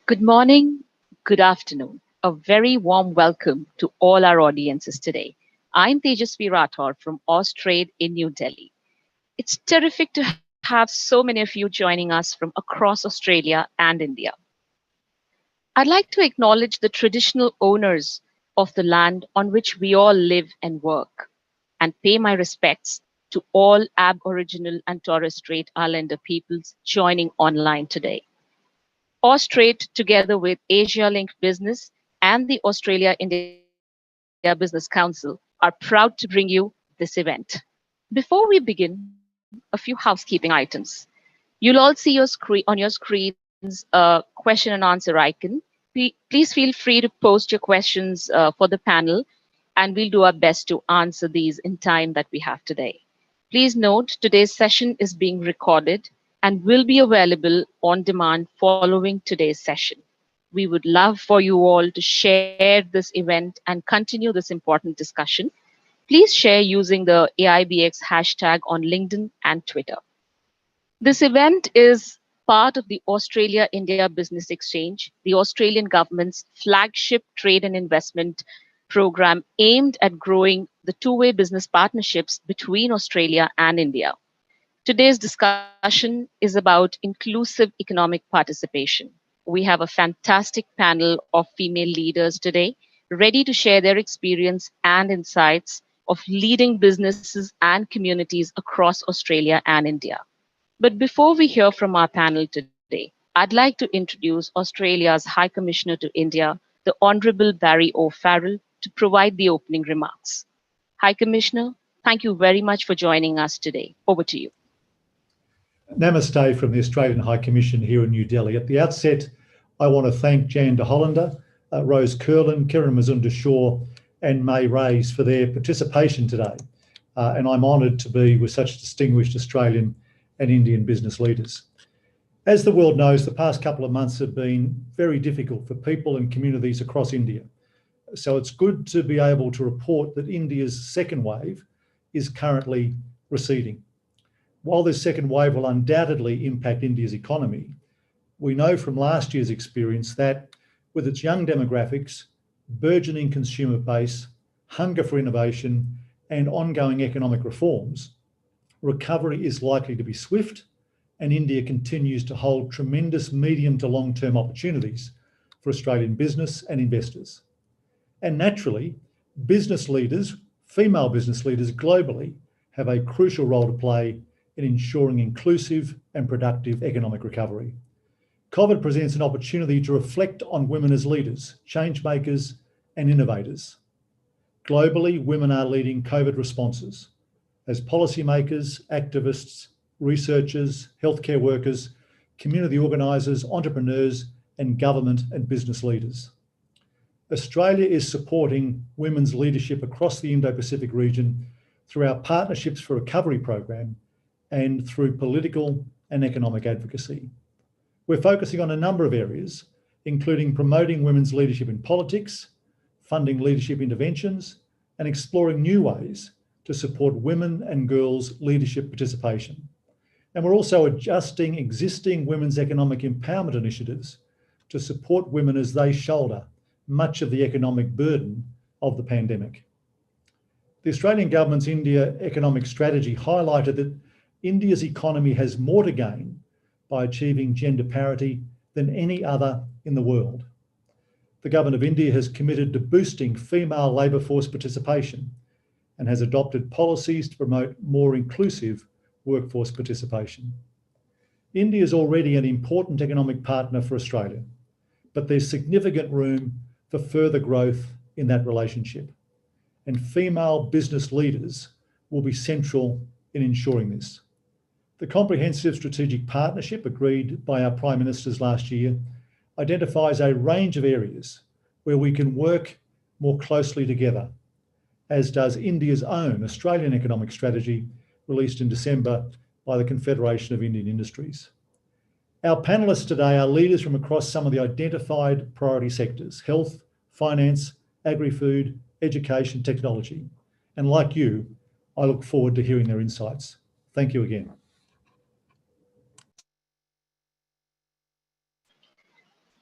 Good morning, good afternoon. A very warm welcome to all our audiences today. I'm Tejasvi Rathore from Austrade in New Delhi. It's terrific to have so many of you joining us from across Australia and India. I'd like to acknowledge the traditional owners of the land on which we all live and work, and pay my respects to all Aboriginal and Torres Strait Islander peoples joining online today. Austrade, together with Asia Link Business and the Australia India Business Council, are proud to bring you this event. Before we begin, a few housekeeping items. You'll all see on your screens a question and answer icon. Please feel free to post your questions for the panel, and we'll do our best to answer these in time that we have today. Please note today's session is being recorded and will be available on demand following today's session. We would love for you all to share this event and continue this important discussion. Please share using the AIBX hashtag on LinkedIn and Twitter. This event is part of the Australia India Business Exchange, the Australian government's flagship trade and investment program aimed at growing the two-way business partnerships between Australia and India. Today's discussion is about inclusive economic participation. We have a fantastic panel of female leaders today, ready to share their experience and insights of leading businesses and communities across Australia and India. But before we hear from our panel today, I'd like to introduce Australia's High Commissioner to India, the Honourable Barry O'Farrell, to provide the opening remarks. High Commissioner, thank you very much for joining us today. Over to you. Namaste from the Australian High Commission here in New Delhi. At the outset, I want to thank Jan de Hollander, Rose Curlin, Kiran Mazumdar and May Raynes for their participation today. And I'm honoured to be with such distinguished Australian and Indian business leaders. As the world knows, the past couple of months have been very difficult for people and communities across India. So it's good to be able to report that India's second wave is currently receding. While this second wave will undoubtedly impact India's economy, we know from last year's experience that with its young demographics, burgeoning consumer base, hunger for innovation, and ongoing economic reforms, recovery is likely to be swift, and India continues to hold tremendous medium to long-term opportunities for Australian business and investors. And naturally, business leaders, female business leaders globally, have a crucial role to play in ensuring inclusive and productive economic recovery. COVID presents an opportunity to reflect on women as leaders, change makers, and innovators. Globally, women are leading COVID responses as policymakers, activists, researchers, healthcare workers, community organisers, entrepreneurs, and government and business leaders. Australia is supporting women's leadership across the Indo-Pacific region through our Partnerships for Recovery program and through political and economic advocacy. We're focusing on a number of areas, including promoting women's leadership in politics, funding leadership interventions, and exploring new ways to support women and girls' leadership participation. And we're also adjusting existing women's economic empowerment initiatives to support women as they shoulder much of the economic burden of the pandemic. The Australian government's India economic strategy highlighted that India's economy has more to gain by achieving gender parity than any other in the world. The Government of India has committed to boosting female labour force participation and has adopted policies to promote more inclusive workforce participation. India is already an important economic partner for Australia, but there's significant room for further growth in that relationship, and female business leaders will be central in ensuring this. The comprehensive strategic partnership agreed by our Prime Ministers last year identifies a range of areas where we can work more closely together, as does India's own Australian economic strategy released in December by the Confederation of Indian Industries. Our panellists today are leaders from across some of the identified priority sectors: health, finance, agri-food, education, technology. And like you, I look forward to hearing their insights. Thank you again.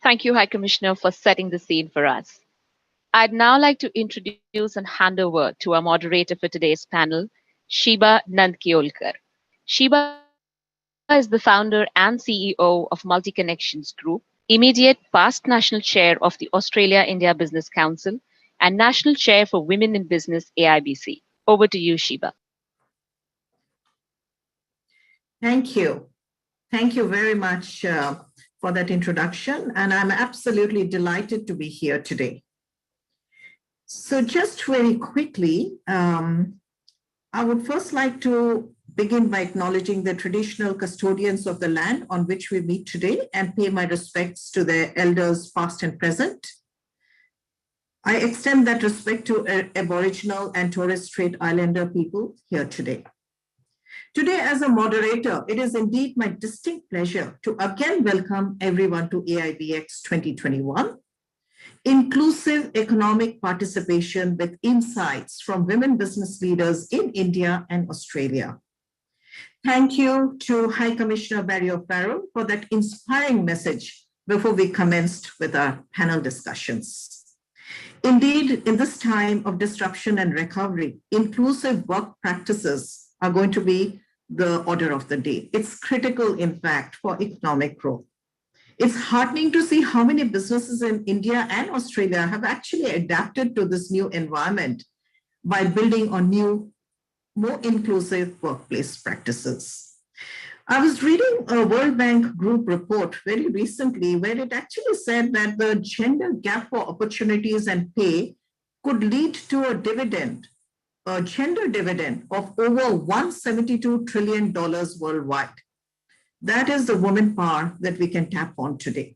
Thank you, High Commissioner, for setting the scene for us. I'd now like to introduce and hand over to our moderator for today's panel, Shiba Nandkiolkar. Shiba is the founder and CEO of Multi Connections Group, immediate past national chair of the Australia India Business Council, and national chair for Women in Business AIBC. Over to you, Shiba. Thank you. Thank you very much for that introduction, and I'm absolutely delighted to be here today. So just very quickly, I would first like to begin by acknowledging the traditional custodians of the land on which we meet today and pay my respects to their elders past and present. I extend that respect to Aboriginal and Torres Strait Islander people here today. Today, as a moderator, it is indeed my distinct pleasure to again welcome everyone to AIBX 2021, Inclusive Economic Participation with Insights from Women Business Leaders in India and Australia. Thank you to High Commissioner Barry O'Farrell for that inspiring message before we commenced with our panel discussions. Indeed, in this time of disruption and recovery, inclusive work practices are going to be the order of the day. It's critical, in fact, for economic growth. It's heartening to see how many businesses in India and Australia have actually adapted to this new environment by building on new, more inclusive workplace practices. I was reading a World Bank Group report very recently where it actually said that the gender gap for opportunities and pay could lead to a gender dividend of over $172 trillion worldwide. That is the woman power that we can tap on today.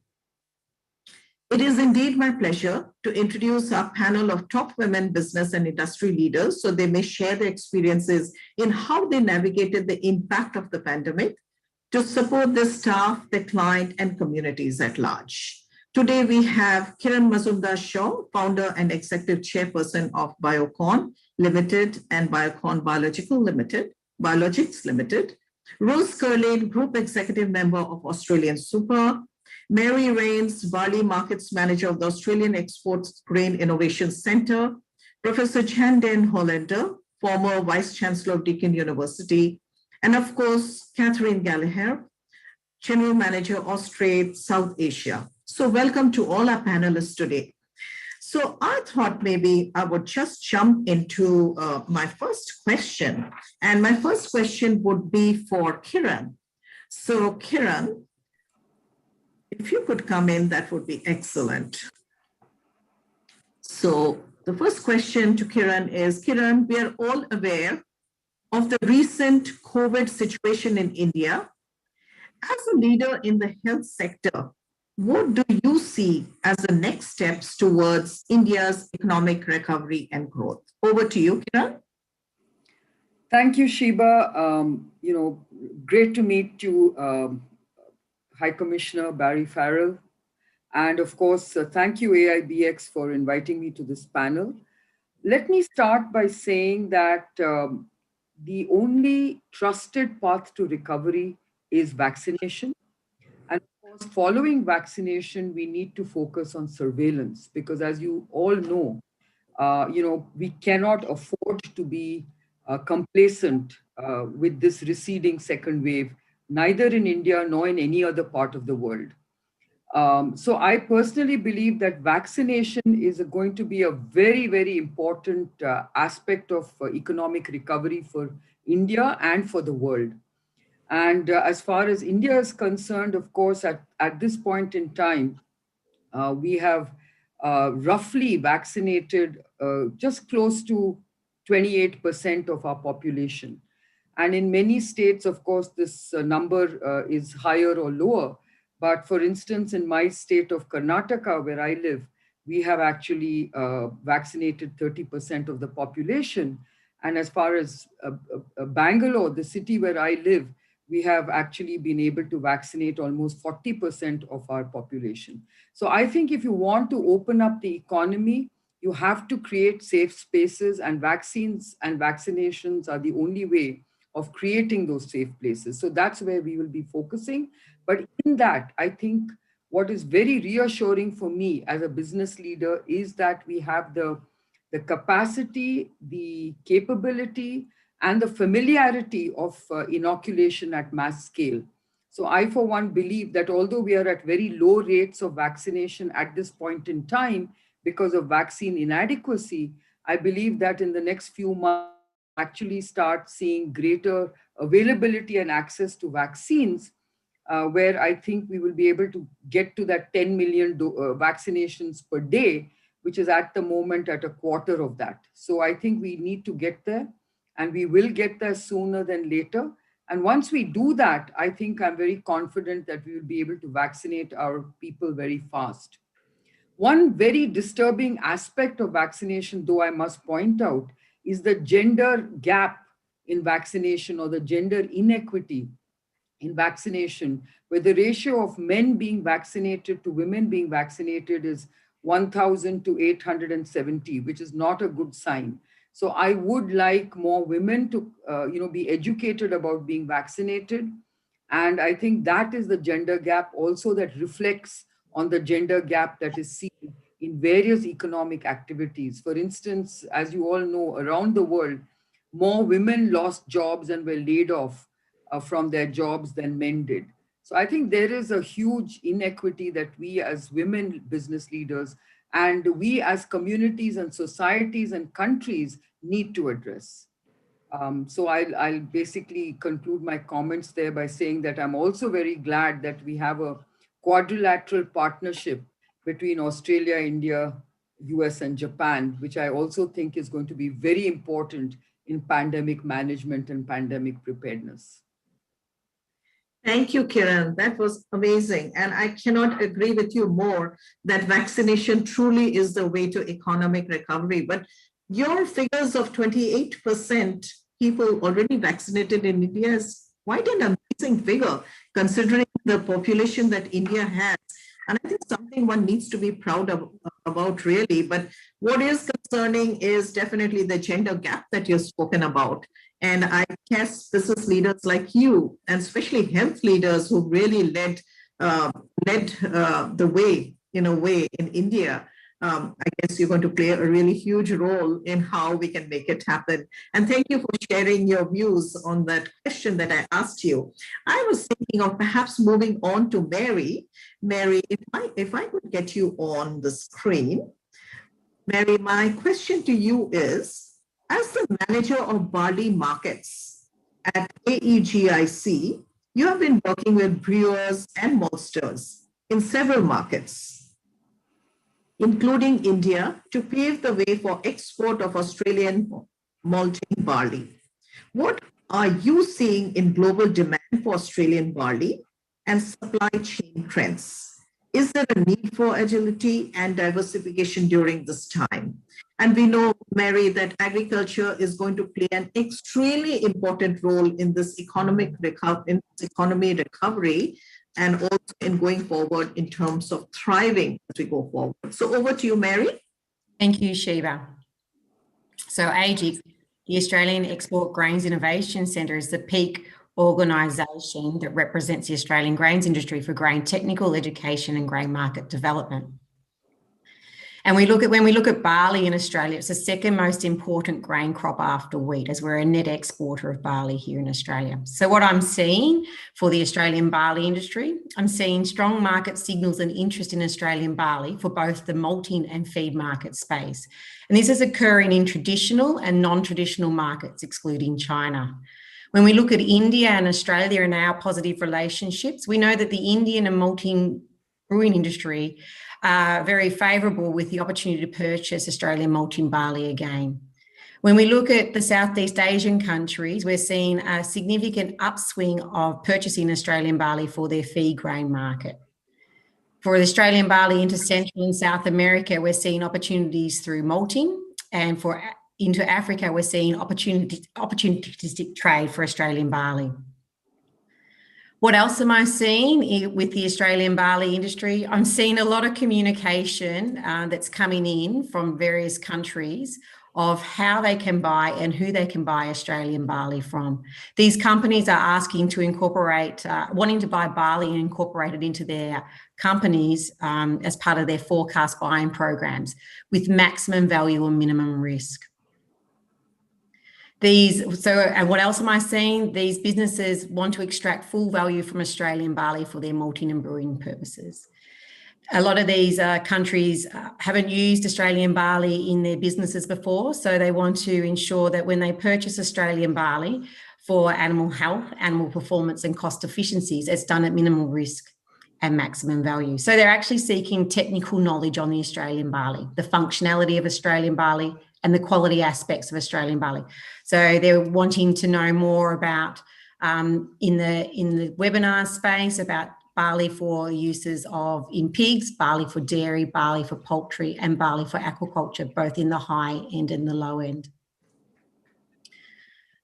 It is indeed my pleasure to introduce our panel of top women business and industry leaders so they may share their experiences in how they navigated the impact of the pandemic to support their staff, their client, and communities at large. Today, we have Kiran Mazumdar-Shaw, founder and executive chairperson of Biocon Limited and Biocon Biologics Limited, Rose Curlin, group executive member of Australian Super, Mary Raynes, Barley Markets Manager of the Australian Exports Grain Innovation Centre, Professor Jan Den Hollander, former Vice Chancellor of Deakin University, and of course, Catherine Gallagher, General Manager, Austrade, South Asia. So welcome to all our panelists today. So I thought maybe I would just jump into my first question. And my first question would be for Kiran. So Kiran, if you could come in, that would be excellent. So the first question to Kiran is, Kiran, we are all aware of the recent COVID situation in India. As a leader in the health sector, what do you see as the next steps towards India's economic recovery and growth? Over to you, Kiran. Thank you, Shiba. Great to meet you, High Commissioner Barry Farrell. And of course, thank you, AIBX, for inviting me to this panel. Let me start by saying that the only trusted path to recovery is vaccination. And of course, following vaccination, we need to focus on surveillance because as you all know, we cannot afford to be complacent with this receding second wave, neither in India nor in any other part of the world. So I personally believe that vaccination is going to be a very, very important aspect of economic recovery for India and for the world. And as far as India is concerned, of course, at this point in time, we have roughly vaccinated just close to 28% of our population. And in many states, of course, this number is higher or lower. But for instance, in my state of Karnataka, where I live, we have actually vaccinated 30% of the population. And as far as Bangalore, the city where I live, we have actually been able to vaccinate almost 40% of our population. So I think if you want to open up the economy, you have to create safe spaces, and vaccines and vaccinations are the only way of creating those safe places. So that's where we will be focusing. But in that, I think what is very reassuring for me as a business leader is that we have the capacity, the capability, and the familiarity of inoculation at mass scale. So I, for one, believe that although we are at very low rates of vaccination at this point in time because of vaccine inadequacy, I believe that in the next few months, we will actually start seeing greater availability and access to vaccines, where I think we will be able to get to that 10 million vaccinations per day, which is at the moment at a quarter of that. So I think we need to get there, and we will get there sooner than later. And once we do that, I think I'm very confident that we will be able to vaccinate our people very fast. One very disturbing aspect of vaccination, though I must point out, is the gender gap in vaccination, or the gender inequity in vaccination, where the ratio of men being vaccinated to women being vaccinated is 1,000 to 870, which is not a good sign. So I would like more women to be educated about being vaccinated. And I think that is the gender gap also that reflects on the gender gap that is seen in various economic activities. For instance, as you all know, around the world, more women lost jobs and were laid off from their jobs than men did. So I think there is a huge inequity that we as women business leaders and we as communities and societies and countries need to address. So I'll basically conclude my comments there by saying that I'm also very glad that we have a quadrilateral partnership between Australia, India, US, and Japan, which I also think is going to be very important in pandemic management and pandemic preparedness. Thank you, Kiran. That was amazing. And I cannot agree with you more that vaccination truly is the way to economic recovery. But your figures of 28% people already vaccinated in India is quite an amazing figure, considering the population that India has. And I think something one needs to be proud of, about really. But what is concerning is definitely the gender gap that you've spoken about. And I guess business leaders like you, and especially health leaders who really led the way, in a way, in India, I guess you're going to play a really huge role in how we can make it happen. And thank you for sharing your views on that question that I asked you. I was thinking of perhaps moving on to Mary. Mary, if I could get you on the screen. Mary, my question to you is, as the manager of Barley markets at AIBX, you have been working with brewers and maltsters in several markets, including India, to pave the way for export of Australian malting barley. What are you seeing in global demand for Australian barley and supply chain trends? Is there a need for agility and diversification during this time? And we know, Mary, that agriculture is going to play an extremely important role in this economy recovery, and also in going forward in terms of thriving as we go forward. So over to you, Mary. Thank you, Sheba. So AIBX, the Australian Export Grains Innovation Centre, is the peak organisation that represents the Australian grains industry for grain technical education and grain market development. And when we look at barley in Australia, it's the second most important grain crop after wheat, as we're a net exporter of barley here in Australia. So what I'm seeing for the Australian barley industry, I'm seeing strong market signals and interest in Australian barley for both the malting and feed market space. And this is occurring in traditional and non-traditional markets, excluding China. When we look at India and Australia and our positive relationships, we know that the Indian and malting brewing industry are very favourable with the opportunity to purchase Australian malting barley again. When we look at the Southeast Asian countries, we're seeing a significant upswing of purchasing Australian barley for their feed grain market. For the Australian barley into Central and South America, we're seeing opportunities through malting, and into Africa, we're seeing opportunistic trade for Australian barley. What else am I seeing with the Australian barley industry? I'm seeing a lot of communication that's coming in from various countries of how they can buy and who they can buy Australian barley from. These companies are asking to incorporate, wanting to buy barley and incorporate it into their companies as part of their forecast buying programs with maximum value and minimum risk. And what else am I seeing? These businesses want to extract full value from Australian barley for their malting and brewing purposes. A lot of these countries haven't used Australian barley in their businesses before, so they want to ensure that when they purchase Australian barley for animal health, animal performance and cost efficiencies, it's done at minimal risk and maximum value. So they're actually seeking technical knowledge on the Australian barley, the functionality of Australian barley and the quality aspects of Australian barley. So they're wanting to know more about, in the webinar space, about barley for uses in pigs, barley for dairy, barley for poultry, and barley for aquaculture, both in the high end and the low end.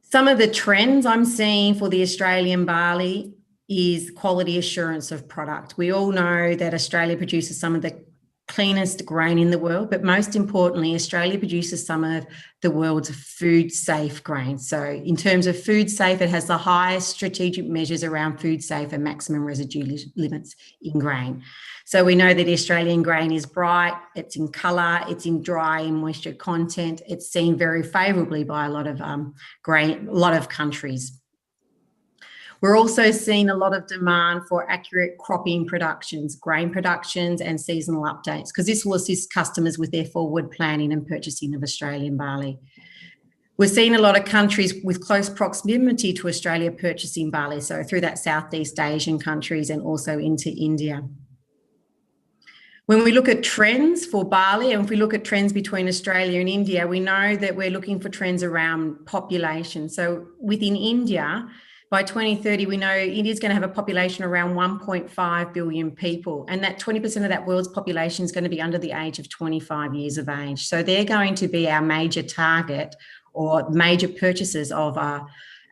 Some of the trends I'm seeing for the Australian barley is quality assurance of product. We all know that Australia produces some of the cleanest grain in the world, but most importantly, Australia produces some of the world's food safe grain. So in terms of food safe, it has the highest strategic measures around food safe and maximum residue limits in grain. So we know that the Australian grain is bright, it's in colour, it's in dry and moisture content. It's seen very favourably by a lot of countries. We're also seeing a lot of demand for accurate cropping productions, grain productions and seasonal updates, because this will assist customers with their forward planning and purchasing of Australian barley. We're seeing a lot of countries with close proximity to Australia purchasing barley, so through that Southeast Asian countries and also into India. When we look at trends for barley, and if we look at trends between Australia and India, we know that we're looking for trends around population. So within India, by 2030, we know India's going to have a population around 1.5 billion people, and that 20% of that world's population is going to be under the age of 25 years of age. So they're going to be our major target or major purchasers of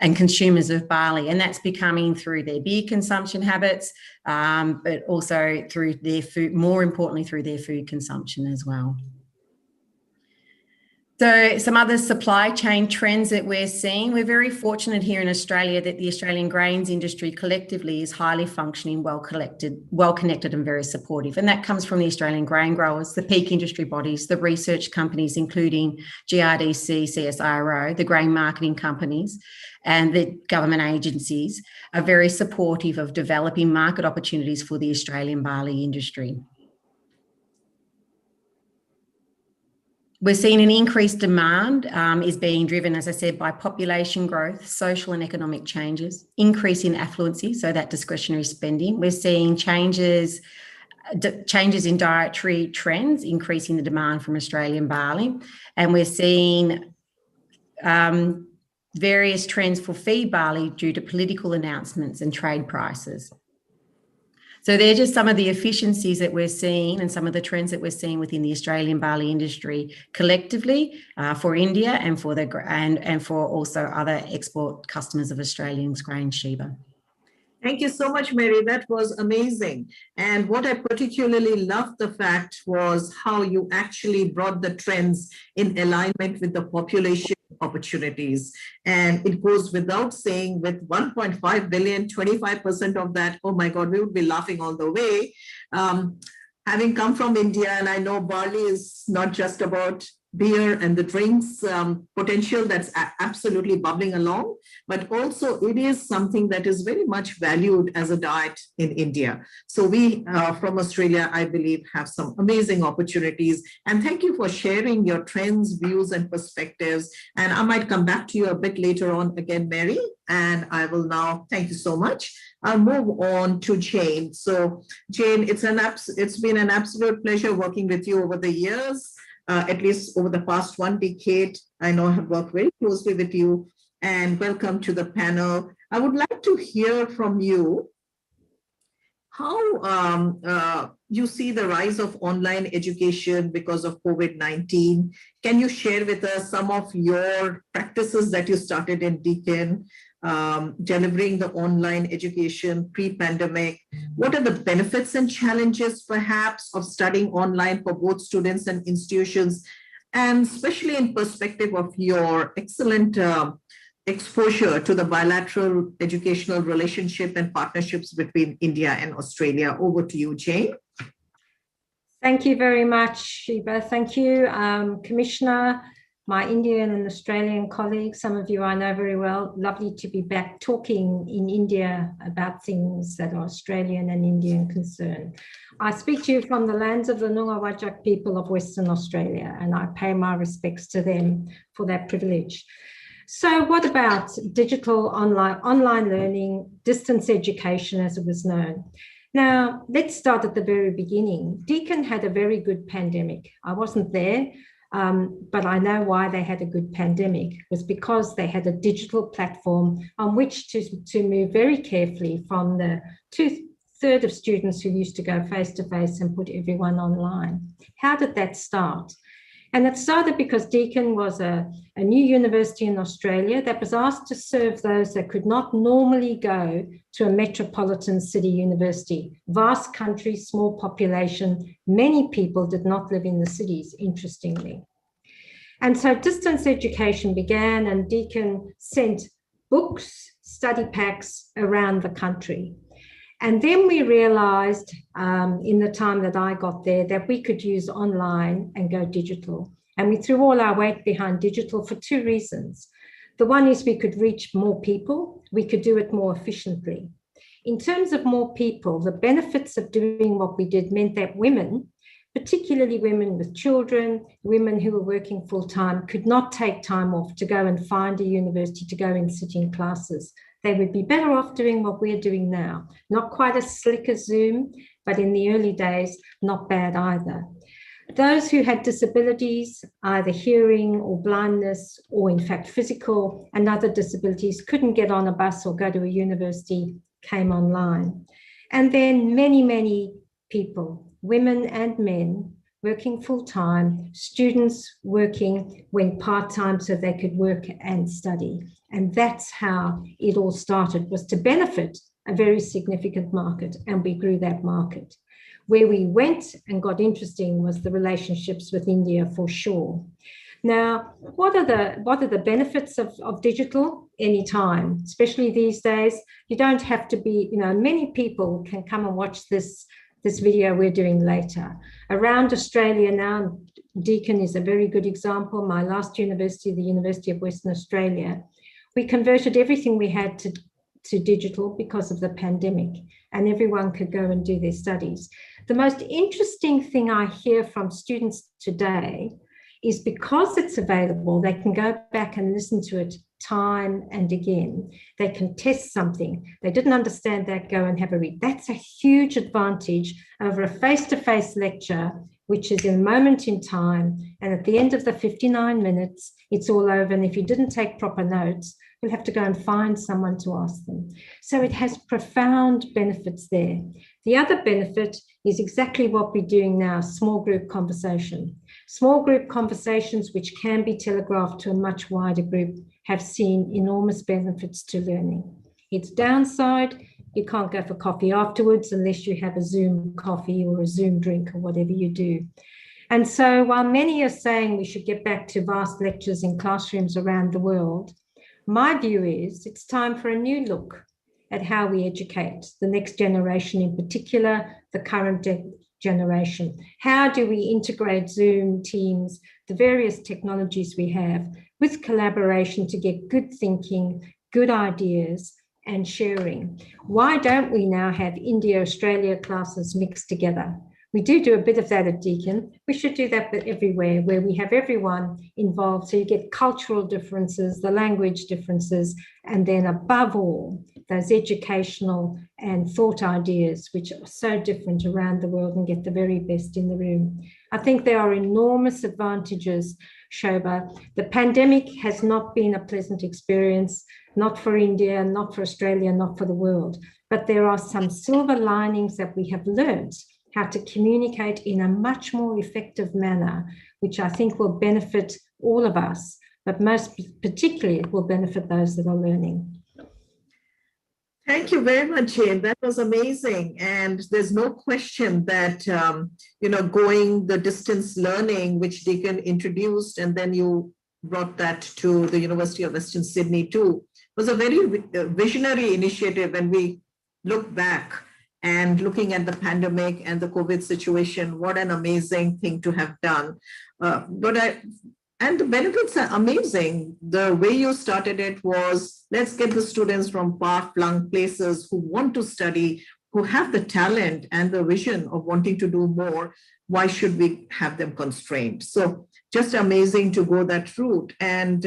and consumers of barley, and that's becoming through their beer consumption habits, but also through their food, more importantly through their food consumption as well. So some other supply chain trends that we're seeing, we're very fortunate here in Australia that the Australian grains industry collectively is highly functioning, well-connected and very supportive. And that comes from the Australian grain growers, the peak industry bodies, the research companies, including GRDC, CSIRO, the grain marketing companies, and the government agencies are very supportive of developing market opportunities for the Australian barley industry. We're seeing an increased demand is being driven, as I said, by population growth, social and economic changes, increase in affluency, so that discretionary spending. We're seeing changes in dietary trends, increasing the demand from Australian barley. And we're seeing various trends for feed barley due to political announcements and trade prices. So they're just some of the efficiencies that we're seeing and some of the trends that we're seeing within the Australian barley industry collectively for India and for and for also other export customers of Australian grain, Sheba. Thank you so much, Mary. That was amazing. And what I particularly loved the fact was how you actually brought the trends in alignment with the population opportunities. And it goes without saying, with 1.5 billion, 25% of that, oh my God, we would be laughing all the way. Having come from India, and I know barley is not just about beer and the drinks potential that's absolutely bubbling along, but also it is something that is very much valued as a diet in India. So we from Australia, I believe, have some amazing opportunities. And thank you for sharing your trends, views, and perspectives. And I might come back to you a bit later on again, Mary. And I will now, thank you so much. I'll move on to Jane. So Jane, it's been an absolute pleasure working with you over the years. At least over the past 1 decade, I know I have worked very closely with you, and welcome to the panel. I would like to hear from you how you see the rise of online education because of COVID-19. Can you share with us some of your practices that you started in Deakin, delivering the online education pre-pandemic? What are the benefits and challenges perhaps of studying online for both students and institutions? and especially in perspective of your excellent exposure to the bilateral educational relationship and partnerships between India and Australia. Over to you, Jane. Thank you very much, Sheba. Thank you, Commissioner, my Indian and Australian colleagues. Some of you I know very well. Lovely to be back talking in India about things that are Australian and Indian concern. I speak to you from the lands of the Noongar Whadjuk people of Western Australia, and I pay my respects to them for that privilege. So what about digital online learning, distance education as it was known? Now, let's start at the very beginning. Deakin had a very good pandemic. I wasn't there, but I know why they had a good pandemic. It was because they had a digital platform on which to move very carefully from the two-thirds of students who used to go face-to-face and put everyone online. How did that start? And it started because Deakin was a new university in Australia that was asked to serve those that could not normally go to a metropolitan city university. Vast country, small population, many people did not live in the cities, interestingly. And so distance education began, and Deakin sent books, study packs around the country. And then we realized in the time that I got there that we could use online and go digital. And we threw all our weight behind digital for two reasons. The one is we could reach more people, we could do it more efficiently. In terms of more people, the benefits of doing what we did meant that women, particularly women with children, women who were working full-time, could not take time off to go and find a university to go and sit in classes. They would be better off doing what we're doing now. Not quite as slick as Zoom, but in the early days, not bad either. Those who had disabilities, either hearing or blindness, or in fact physical and other disabilities, couldn't get on a bus or go to a university, came online. And then many people, women and men, working full-time, students working when part-time so they could work and study. And that's how it all started, was to benefit a very significant market, and we grew that market. Where we went and got interesting was the relationships with India, for sure. Now, what are the benefits of digital? Anytime, especially these days, you don't have to be, many people can come and watch this video we're doing later. Around Australia now, Deakin is a very good example. My last university, the University of Western Australia, we converted everything we had to digital because of the pandemic, and everyone could go and do their studies. The most interesting thing I hear from students today is because it's available, they can go back and listen to it time and again. They can test something. They didn't understand that, go and have a read. That's a huge advantage over a face-to-face lecture, which is in a moment in time. And at the end of the 59 minutes, it's all over. And if you didn't take proper notes, you'll have to go and find someone to ask them. So it has profound benefits there. The other benefit is exactly what we're doing now, small group conversation. Small group conversations, which can be telegraphed to a much wider group, have seen enormous benefits to learning. Its downside, you can't go for coffee afterwards unless you have a Zoom coffee or a Zoom drink or whatever you do. And so while many are saying we should get back to vast lectures in classrooms around the world, my view is it's time for a new look at how we educate the next generation, in particular, the current generation. How do we integrate Zoom, Teams, the various technologies we have with collaboration to get good thinking, good ideas, and sharing? Why don't we now have India-Australia classes mixed together? We do a bit of that at Deakin. We should do that everywhere, where we have everyone involved, so you get cultural differences, the language differences, and then above all, those educational and thought ideas, which are so different around the world, and get the very best in the room. I think there are enormous advantages, Shobha. The pandemic has not been a pleasant experience, not for India, not for Australia, not for the world, but there are some silver linings that we have learned how to communicate in a much more effective manner, which I think will benefit all of us, but most particularly it will benefit those that are learning. Thank you very much, Jane. That was amazing. And there's no question that, going the distance learning, which Deacon introduced, and then you brought that to the University of Western Sydney too, was a very visionary initiative. And we look back and looking at the pandemic and the COVID situation, what an amazing thing to have done. And the benefits are amazing. The way you started it was, let's get the students from far-flung places who want to study, who have the talent and the vision of wanting to do more. Why should we have them constrained? So just amazing to go that route. And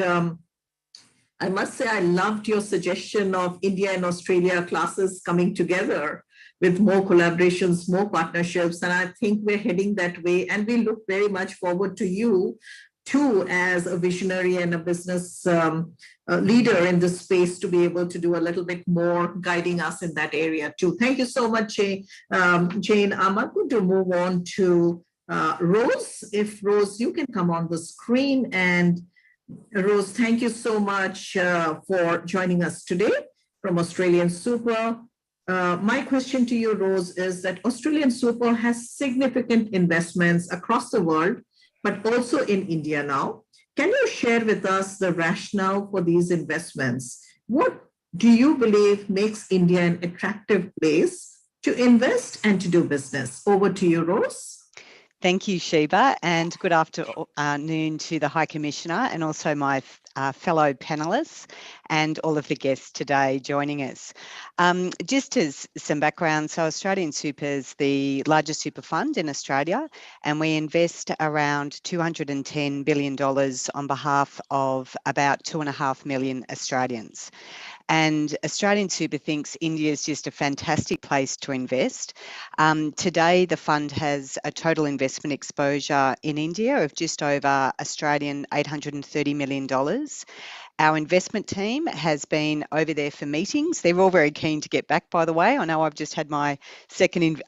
I must say, I loved your suggestion of India and Australia classes coming together with more collaborations, more partnerships. And I think we're heading that way. And we look very much forward to you too, as a visionary and a business leader in this space, to be able to do a little bit more guiding us in that area too. Thank you so much, Jane. Jane, I'm going to move on to Rose. If Rose, you can come on the screen. And Rose, thank you so much for joining us today from Australian Super. My question to you, Rose, is that Australian Super has significant investments across the world, but also in India now. Can you share with us the rationale for these investments? What do you believe makes India an attractive place to invest and to do business? Over to you, Rose. Thank you, Sheba, and good afternoon to the High Commissioner and also my fellow panelists and all of the guests today joining us. Just as some background, so Australian Super is the largest super fund in Australia, and we invest around $210 billion on behalf of about 2.5 million Australians. And Australian Super thinks India is just a fantastic place to invest. Today, the fund has a total investment exposure in India of just over Australian $830 million. Our investment team has been over there for meetings. They're all very keen to get back, by the way. I know I've just had my second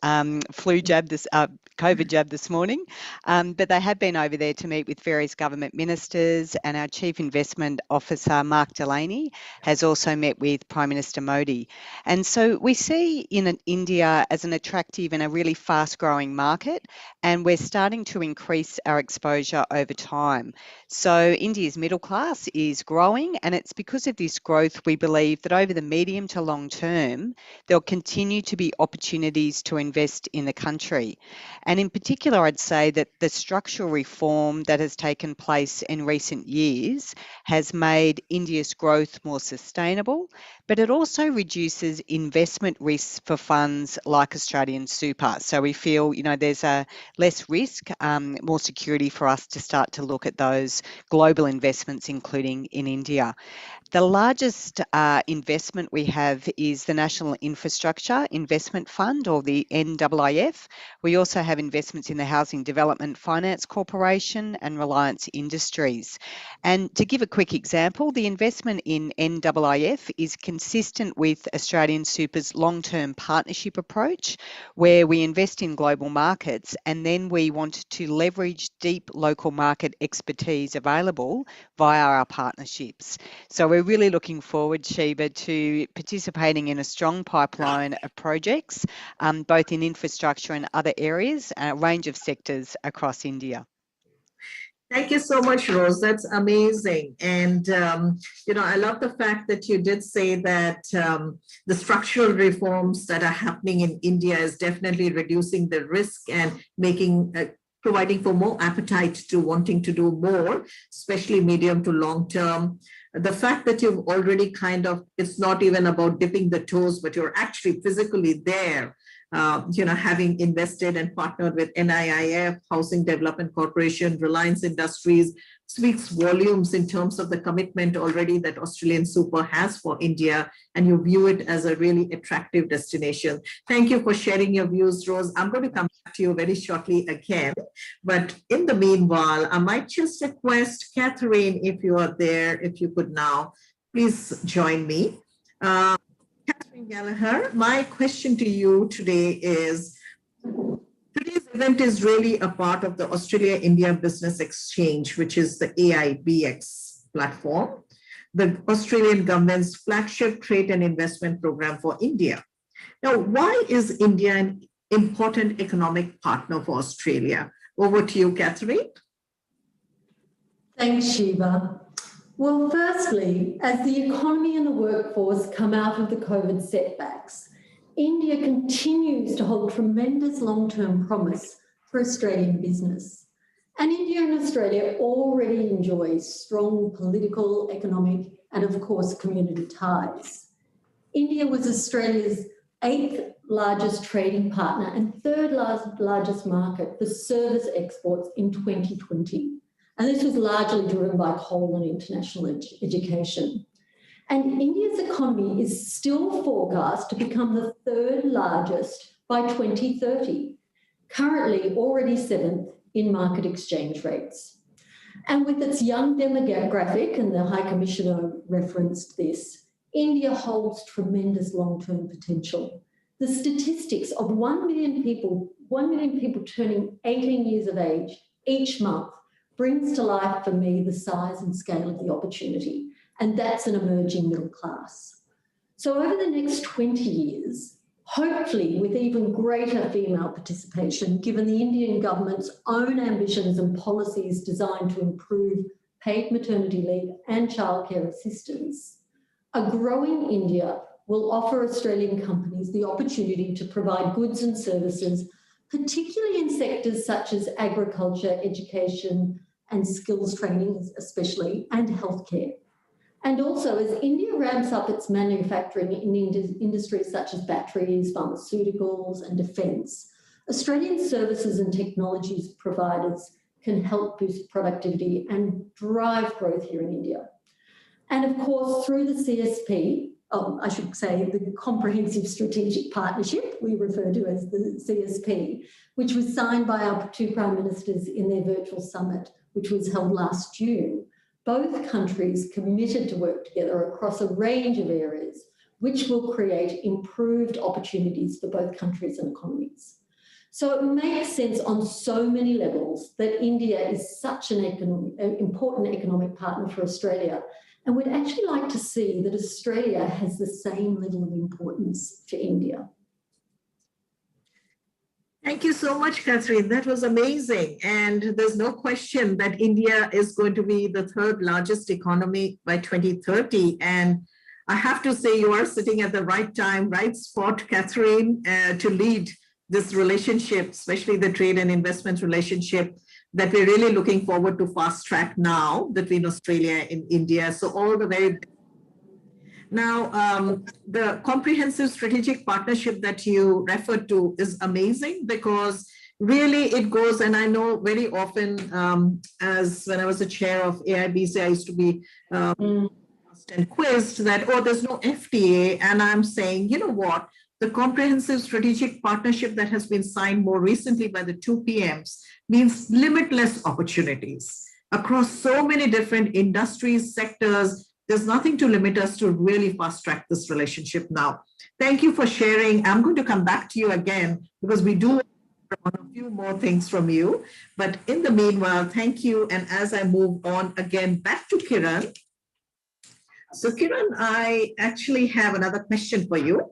flu jab, COVID jab this morning, but they have been over there to meet with various government ministers, and our Chief Investment Officer, Mark Delaney, has also met with Prime Minister Modi. And so we see India as an attractive and a really fast-growing market, and we're starting to increase our exposure over time. So India's middle class is growing, and it's because of this growth we believe that over the medium to long term, there'll continue to be opportunities to invest in the country. And in particular, I'd say that the structural reform that has taken place in recent years has made India's growth more sustainable, but it also reduces investment risks for funds like Australian Super. So we feel, there's a less risk, more security for us to start to look at those global investments, including in India. The largest investment we have is the National Infrastructure Investment Fund, or the NIIF. We also have investments in the Housing Development Finance Corporation and Reliance Industries. And to give a quick example, the investment in NIIF is consistent with Australian Super's long-term partnership approach, where we invest in global markets and then we want to leverage deep local market expertise available via our partnerships. So we're really looking forward, Sheba, to participating in a strong pipeline of projects, both in infrastructure and other areas, a range of sectors across India. Thank you so much, Rose. That's amazing. And, I love the fact that you did say that the structural reforms that are happening in India is definitely reducing the risk and providing for more appetite to wanting to do more, especially medium to long term. The fact that you've already it's not even about dipping the toes, but you're actually physically there, having invested and partnered with NIIF, Housing Development Corporation, Reliance Industries, speaks volumes in terms of the commitment already that Australian Super has for India, and you view it as a really attractive destination. Thank you for sharing your views, Rose. I'm going to come back to you very shortly again, but in the meanwhile, I might just request Catherine, if you are there, if you could now, please join me. Catherine Gallagher, my question to you today is, today's event is really a part of the Australia-India Business Exchange, which is the AIBX platform. the Australian government's flagship trade and investment program for India. Now, why is India an important economic partner for Australia? Over to you, Catherine. Thanks, Shiva. Well, firstly, as the economy and the workforce come out of the COVID setbacks, India continues to hold tremendous long-term promise for Australian business. And India and Australia already enjoy strong political, economic, and of course, community ties. India was Australia's 8th largest trading partner and 3rd largest market for service exports in 2020. And this was largely driven by coal and international education. And India's economy is still forecast to become the 3rd largest by 2030, currently already 7th in market exchange rates. And with its young demographic, and the High Commissioner referenced this, India holds tremendous long-term potential. The statistics of 1 million people turning 18 years of age each month brings to life for me the size and scale of the opportunity, and that's an emerging middle class. So over the next 20 years, hopefully with even greater female participation, given the Indian government's own ambitions and policies designed to improve paid maternity leave and childcare assistance, a growing India will offer Australian companies the opportunity to provide goods and services, particularly in sectors such as agriculture, education, and skills training especially, and healthcare. And also, as India ramps up its manufacturing in industries such as batteries, pharmaceuticals, and defence, Australian services and technologies providers can help boost productivity and drive growth here in India. And of course, through the CSP, I should say the Comprehensive Strategic Partnership, we refer to as the CSP, which was signed by our 2 Prime Ministers in their virtual summit, which was held last June. Both countries committed to work together across a range of areas, which will create improved opportunities for both countries and economies. So it makes sense on so many levels that India is such an important economic partner for Australia. And we'd actually like to see that Australia has the same level of importance to India. Thank you so much, Catherine. That was amazing. And there's no question that India is going to be the 3rd largest economy by 2030. And I have to say you are sitting at the right time, right spot, Catherine, to lead this relationship, especially the trade and investment relationship that we're really looking forward to fast track now between Australia and India. So all the very best. Now, the comprehensive strategic partnership that you referred to is amazing because really it goes, and I know very often as when I was the chair of AIBX, I used to be asked and quizzed that, oh, there's no FTA. And I'm saying, you know what? The comprehensive strategic partnership that has been signed more recently by the 2 PMs means limitless opportunities across so many different industries, sectors. There's nothing to limit us to really fast track this relationship now. Thank you for sharing. I'm going to come back to you again because we do want a few more things from you. But in the meanwhile, thank you. And as I move on again, back to Kiran. So Kiran, I actually have another question for you.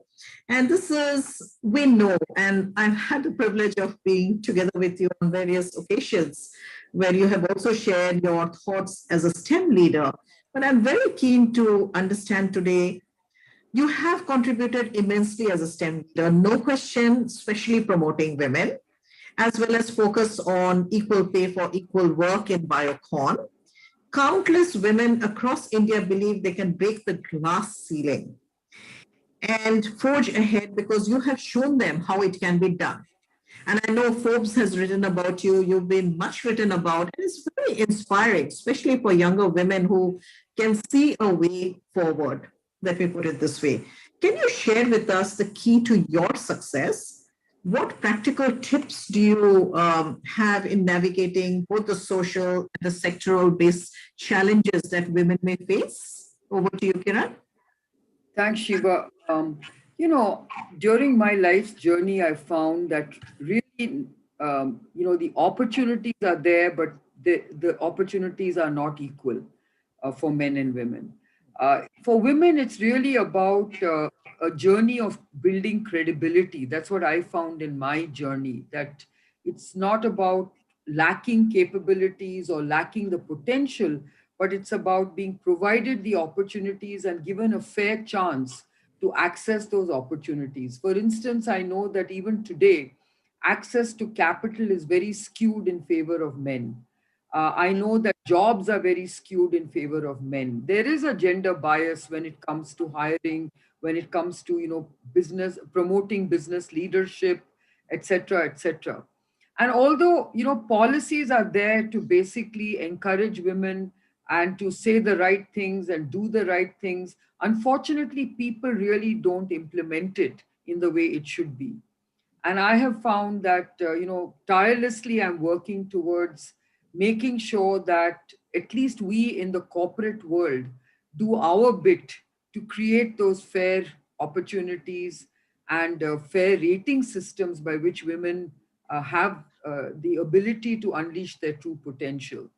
And this is, we know, and I've had the privilege of being together with you on various occasions where you have also shared your thoughts as a STEM leader. But I'm very keen to understand today, you have contributed immensely as a STEM leader, no question, especially promoting women, as well as focus on equal pay for equal work in Biocon. Countless women across India believe they can break the glass ceiling and forge ahead because you have shown them how it can be done. And I know Forbes has written about you, you've been much written about, and it's very inspiring, especially for younger women who can see a way forward, let me put it this way. Can you share with us the key to your success? What practical tips do you have in navigating both the social and the sectoral-based challenges that women may face? Over to you, Kiran. Thanks, Shiva. You know, during my life's journey, I found that really, you know, the opportunities are there, but the opportunities are not equal for men and women. For women, it's really about a journey of building credibility. That's what I found in my journey, that it's not about lacking capabilities or lacking the potential, but it's about being provided the opportunities and given a fair chance to access those opportunities. For instance, I know that even today, access to capital is very skewed in favor of men. I know that jobs are very skewed in favor of men. There is a gender bias when it comes to hiring, when it comes to, business, promoting business leadership, etc., etc. And although, policies are there to basically encourage women and to say the right things and do the right things, unfortunately, people really don't implement it in the way it should be. And I have found that, tirelessly I'm working towards making sure that at least we in the corporate world do our bit to create those fair opportunities and fair rating systems by which women have the ability to unleash their true potential.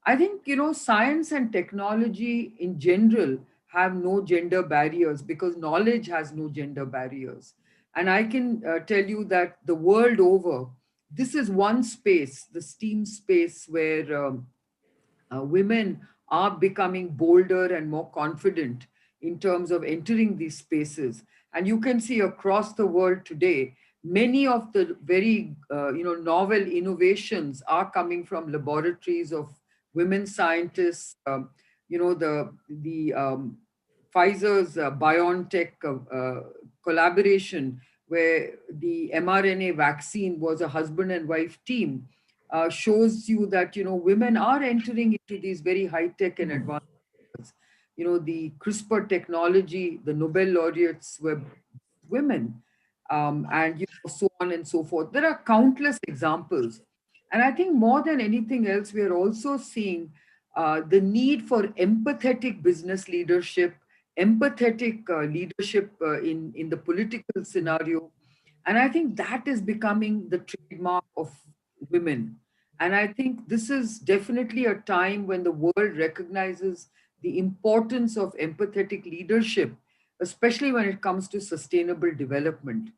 I think, science and technology in general have no gender barriers because knowledge has no gender barriers. And I can tell you that the world over, this is one space, the STEAM space, where women are becoming bolder and more confident in terms of entering these spaces. And you can see across the world today, many of the very novel innovations are coming from laboratories of women scientists. The Pfizer's BioNTech collaboration, where the mRNA vaccine was a husband and wife team, shows you that women are entering into these very high tech and advanced fields. The CRISPR technology, the Nobel laureates were women, and so on and so forth. There are countless examples, and I think more than anything else, we are also seeing the need for empathetic business leadership, empathetic leadership in the political scenario. And I think that is becoming the trademark of women. And I think this is definitely a time when the world recognizes the importance of empathetic leadership, especially when it comes to sustainable development.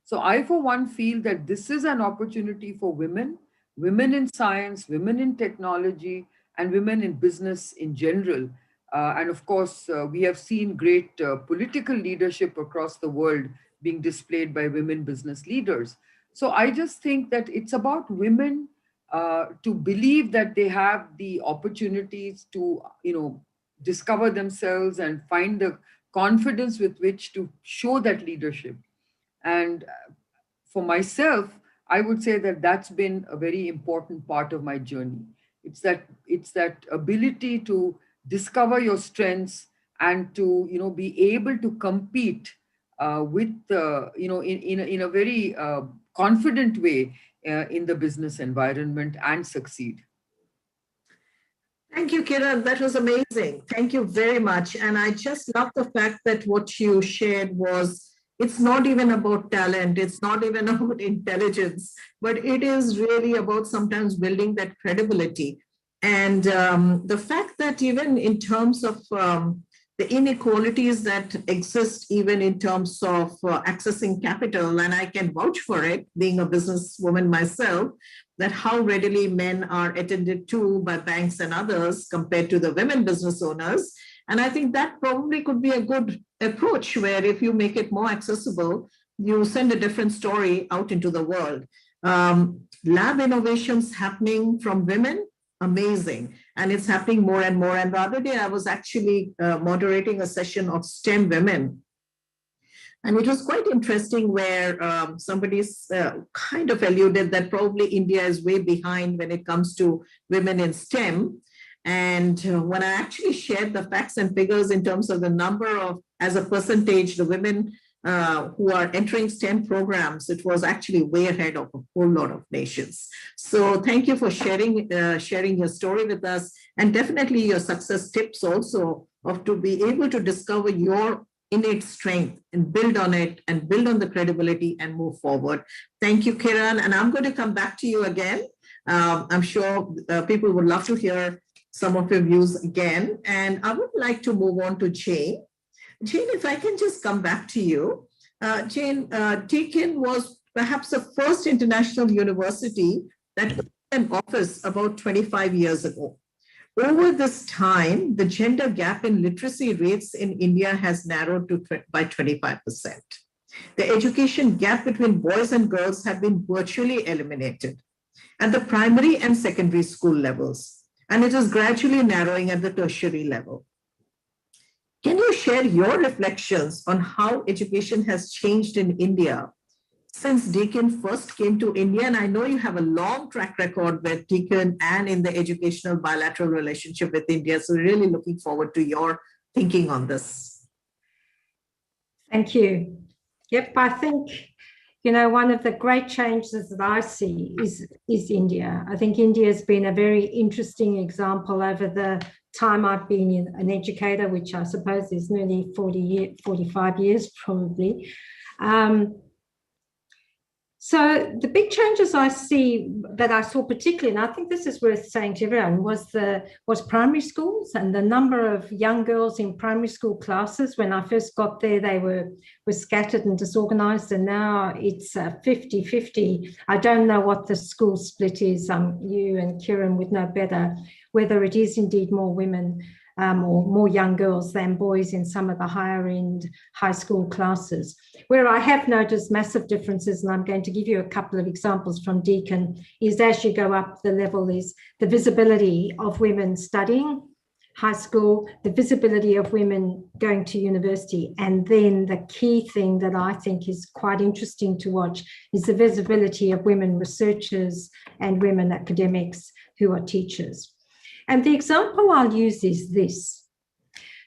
So I, for one, feel that this is an opportunity for women, women in science, women in technology, and women in business in general. And of course, we have seen great political leadership across the world being displayed by women business leaders. So I just think that it's about women to believe that they have the opportunities to, discover themselves and find the confidence with which to show that leadership. And for myself, I would say that that's been a very important part of my journey. It's that ability to discover your strengths and to be able to compete with in a very confident way in the business environment and succeed. Thank you, Kiran. That was amazing. Thank you very much. And I just love the fact that what you shared was, it's not even about talent, it's not even about intelligence, but it is really about sometimes building that credibility. And the fact that even in terms of the inequalities that exist, even in terms of accessing capital, and I can vouch for it, being a businesswoman myself, that how readily men are attended to by banks and others compared to the women business owners. And I think that probably could be a good approach, where if you make it more accessible, you send a different story out into the world. Lab innovations happening from women, amazing. And it's happening more and more. And the other day, I was actually moderating a session of STEM women. And it was quite interesting, where somebody's kind of alluded that probably India is way behind when it comes to women in STEM. And when I actually shared the facts and figures in terms of the number of, as a percentage, the women who are entering STEM programs, it was actually way ahead of a whole lot of nations. So thank you for sharing your story with us, and definitely your success tips also, of to be able to discover your innate strength and build on it and build on the credibility and move forward. Thank you, Kiran. And I'm going to come back to you again. I'm sure people would love to hear some of your views again. And I would like to move on to Jane. Jane, if I can just come back to you. Jane, Deakin was perhaps the first international university that opened an office about 25 years ago. Over this time, the gender gap in literacy rates in India has narrowed by 25%. The education gap between boys and girls have been virtually eliminated at the primary and secondary school levels, and it is gradually narrowing at the tertiary level. Can you share your reflections on how education has changed in India since Deakin first came to India? And I know you have a long track record with Deakin and in the educational bilateral relationship with India. So really looking forward to your thinking on this. Thank you. Yep, I think, one of the great changes that I see is India. I think India has been a very interesting example over the time I've been an educator, which I suppose is nearly 45 years probably. So the big changes I see, that I saw particularly, and I think this is worth saying to everyone, was primary schools, and the number of young girls in primary school classes. When I first got there, they were scattered and disorganized, and now it's 50-50. I don't know what the school split is. You and Kiran would know better, whether it is indeed more women or more young girls than boys in some of the higher end high school classes. Where I have noticed massive differences, and I'm going to give you a couple of examples from Deakin, is as you go up the level is the visibility of women studying high school, the visibility of women going to university, and then the key thing that I think is quite interesting to watch is the visibility of women researchers and women academics who are teachers. And the example I'll use is this.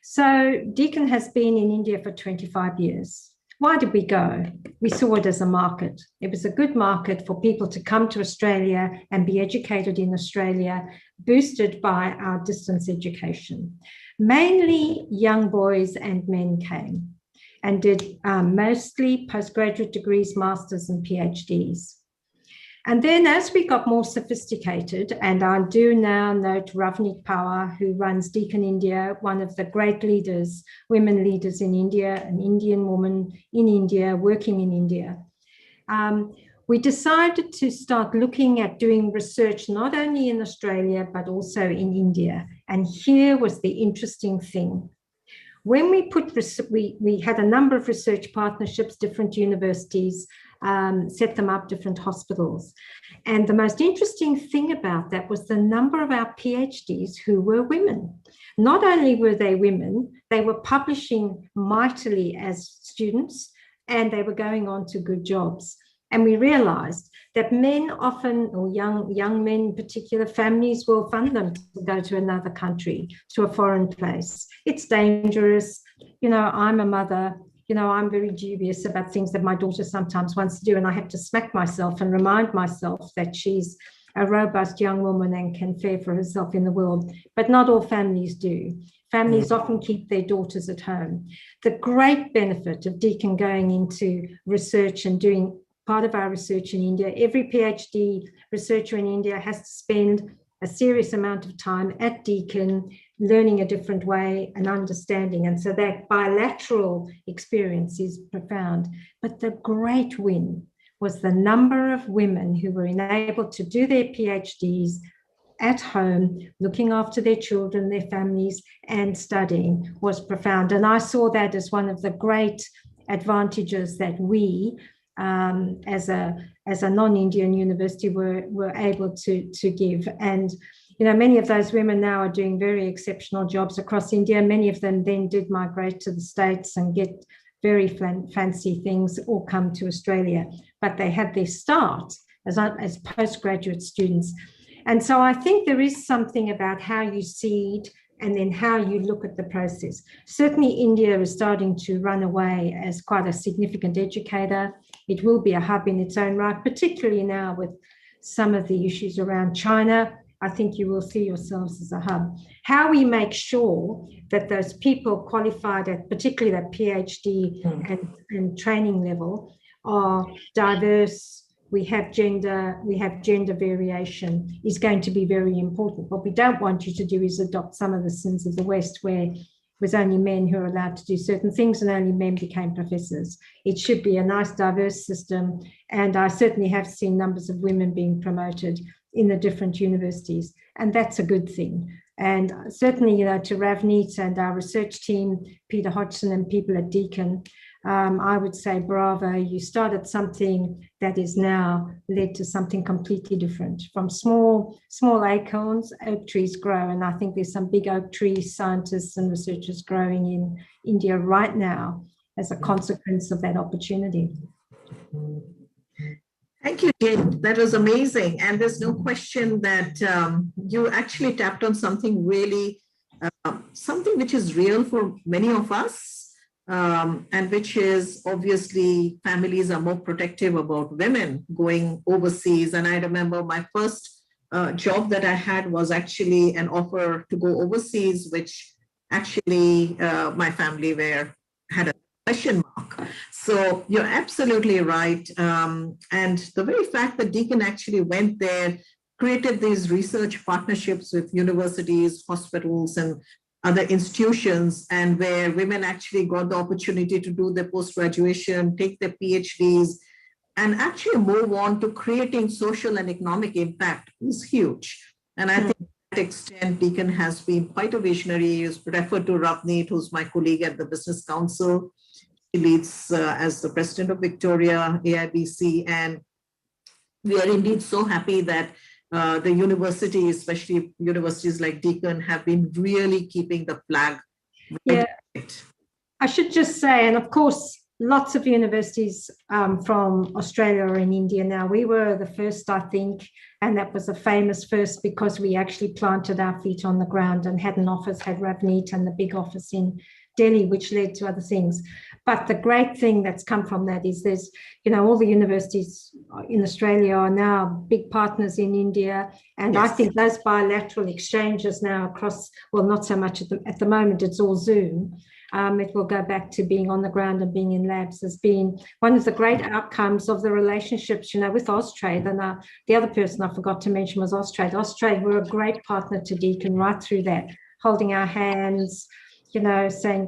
So Deakin has been in India for 25 years. Why did we go? We saw it as a market. It was a good market for people to come to Australia and be educated in Australia, boosted by our distance education. Mainly young boys and men came and did mostly postgraduate degrees, masters and PhDs. And then as we got more sophisticated, and I do now note Ravneet Pawar, who runs Deakin India, one of the great leaders, women leaders in India, an Indian woman in India, working in India. We decided to start looking at doing research, not only in Australia, but also in India. And here was the interesting thing. When we had a number of research partnerships, different universities, set them up, different hospitals. And the most interesting thing about that was the number of our PhDs who were women. Not only were they women, they were publishing mightily as students, and they were going on to good jobs. And we realized that men often, or young men in particular, families will fund them to go to another country, to a foreign place. It's dangerous. I'm a mother. I'm very dubious about things that my daughter sometimes wants to do, and I have to smack myself and remind myself that she's a robust young woman and can fare for herself in the world. But not all families do. Families often keep their daughters at home. The great benefit of Deakin going into research and doing part of our research in India, every PhD researcher in India has to spend a serious amount of time at Deakin, learning a different way and understanding. And so that bilateral experience is profound. But the great win was the number of women who were enabled to do their PhDs at home, looking after their children, their families, and studying was profound. And I saw that as one of the great advantages that we, as a non-Indian university, were able to give. And many of those women now are doing very exceptional jobs across India. Many of them then did migrate to the States and get very fancy things, or come to Australia. But they had their start as postgraduate students. And so I think there is something about how you seed and then how you look at the process. Certainly India is starting to run away as quite a significant educator. It will be a hub in its own right, particularly now with some of the issues around China. I think you will see yourselves as a hub. How we make sure that those people qualified at particularly that PhD and training level are diverse, we have gender variation is going to be very important. What we don't want you to do is adopt some of the sins of the West, where it was only men who are allowed to do certain things and only men became professors. It should be a nice, diverse system. And I certainly have seen numbers of women being promoted in the different universities, and that's a good thing. And certainly, to Ravneet and our research team, Peter Hodgson and people at Deakin, I would say bravo. You started something that is now led to something completely different. From small acorns, oak trees grow. And I think there's some big oak tree scientists and researchers growing in India right now as a consequence of that opportunity. Thank you, Jane. That was amazing. And there's no question that you actually tapped on something really, something which is real for many of us. And which is obviously families are more protective about women going overseas. And I remember my first job that I had was actually an offer to go overseas, which actually my family had a question mark. So you're absolutely right. And the very fact that Deakin actually went there, created these research partnerships with universities, hospitals, and other institutions, and where women actually got the opportunity to do their post-graduation, take their PhDs, and actually move on to creating social and economic impact is huge. And I think to that extent, Deakin has been quite a visionary. He's referred to Ravneet, who's my colleague at the Business Council. He leads as the president of Victoria, AIBC, and we are indeed so happy that the universities, especially universities like Deakin, have been really keeping the flag. Yeah, I should just say, and of course, lots of universities from Australia are in India now. We were the first, I think, and that was a famous first because we actually planted our feet on the ground and had an office, had Ravneet and the big office in Delhi, which led to other things. But the great thing that's come from that is there's, all the universities in Australia are now big partners in India. And yes. I think those bilateral exchanges now across, well, not so much at the moment, it's all Zoom. It will go back to being on the ground and being in labs as being one of the great outcomes of the relationships, with Austrade. And the other person I forgot to mention was Austrade. Austrade were a great partner to Deakin right through that, holding our hands, saying,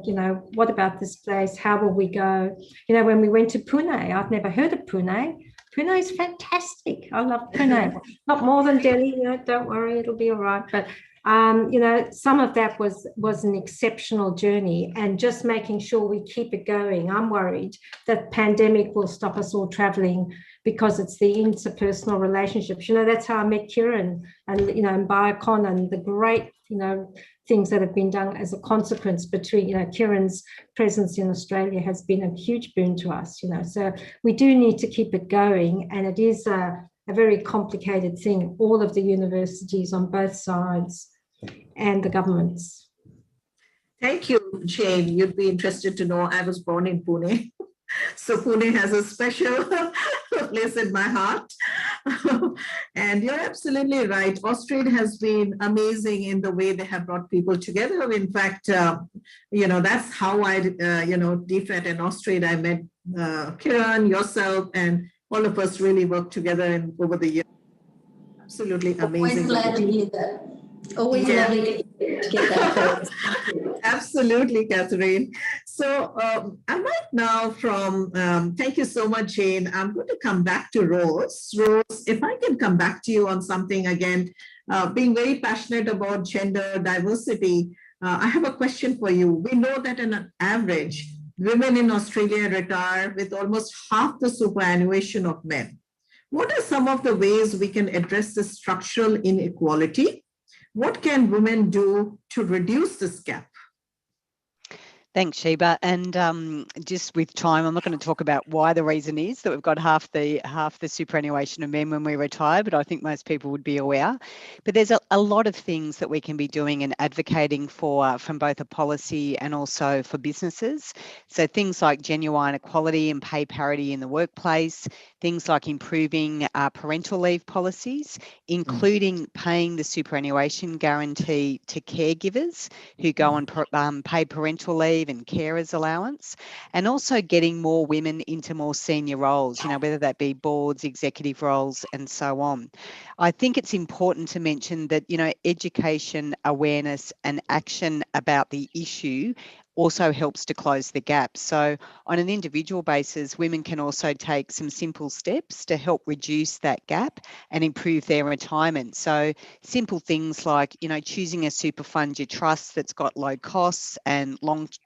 what about this place? How will we go? When we went to Pune, I've never heard of Pune. Pune is fantastic. I love Pune. Not more than Delhi, don't worry, it'll be all right. But, some of that was an exceptional journey, and just making sure we keep it going. I'm worried that pandemic will stop us all traveling because it's the interpersonal relationships. That's how I met Kiran and, and Biocon and the great, things that have been done as a consequence between, Kiran's presence in Australia has been a huge boon to us, so we do need to keep it going. And it is a very complicated thing, all of the universities on both sides and the governments. Thank you, Jane. You'd be interested to know I was born in Pune. So Pune has a special place in my heart. And you're absolutely right. Austrade has been amazing in the way they have brought people together. In fact, that's how I, DFAT and Austrade, I met Kiran, yourself, and all of us really worked together over the years. Absolutely amazing. Always glad to hear that. Always lovely to get that. Absolutely, Catherine. So I might now thank you so much, Jane. I'm going to come back to Rose. Rose, if I can come back to you on something again, being very passionate about gender diversity, I have a question for you. We know that on average, women in Australia retire with almost half the superannuation of men. What are some of the ways we can address this structural inequality? What can women do to reduce this gap? Thanks, Sheba. And just with time, I'm not going to talk about why the reason is that we've got half the superannuation of men when we retire, but I think most people would be aware. But there's a lot of things that we can be doing and advocating for from both a policy and also for businesses. So things like genuine equality and pay parity in the workplace, things like improving parental leave policies, including paying the superannuation guarantee to caregivers who go on paid parental leave and carers allowance, and also getting more women into more senior roles, you know, whether that be boards, executive roles, and so on. I think it's important to mention that, you know, education, awareness, and action about the issue also helps to close the gap. So on an individual basis, women can also take some simple steps to help reduce that gap and improve their retirement. So simple things like, you know, choosing a super fund you trust that's got low costs and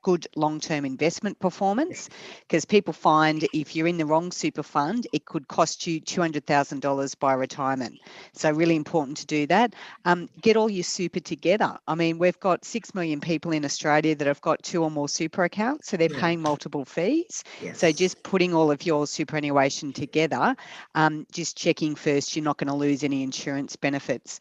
good long-term investment performance, because people find if you're in the wrong super fund, it could cost you $200,000 by retirement. So really important to do that. Get all your super together. I mean, we've got 6 million people in Australia that have got 2 or more super accounts, so they're paying multiple fees. So just putting all of your superannuation together, just checking first you're not going to lose any insurance benefits.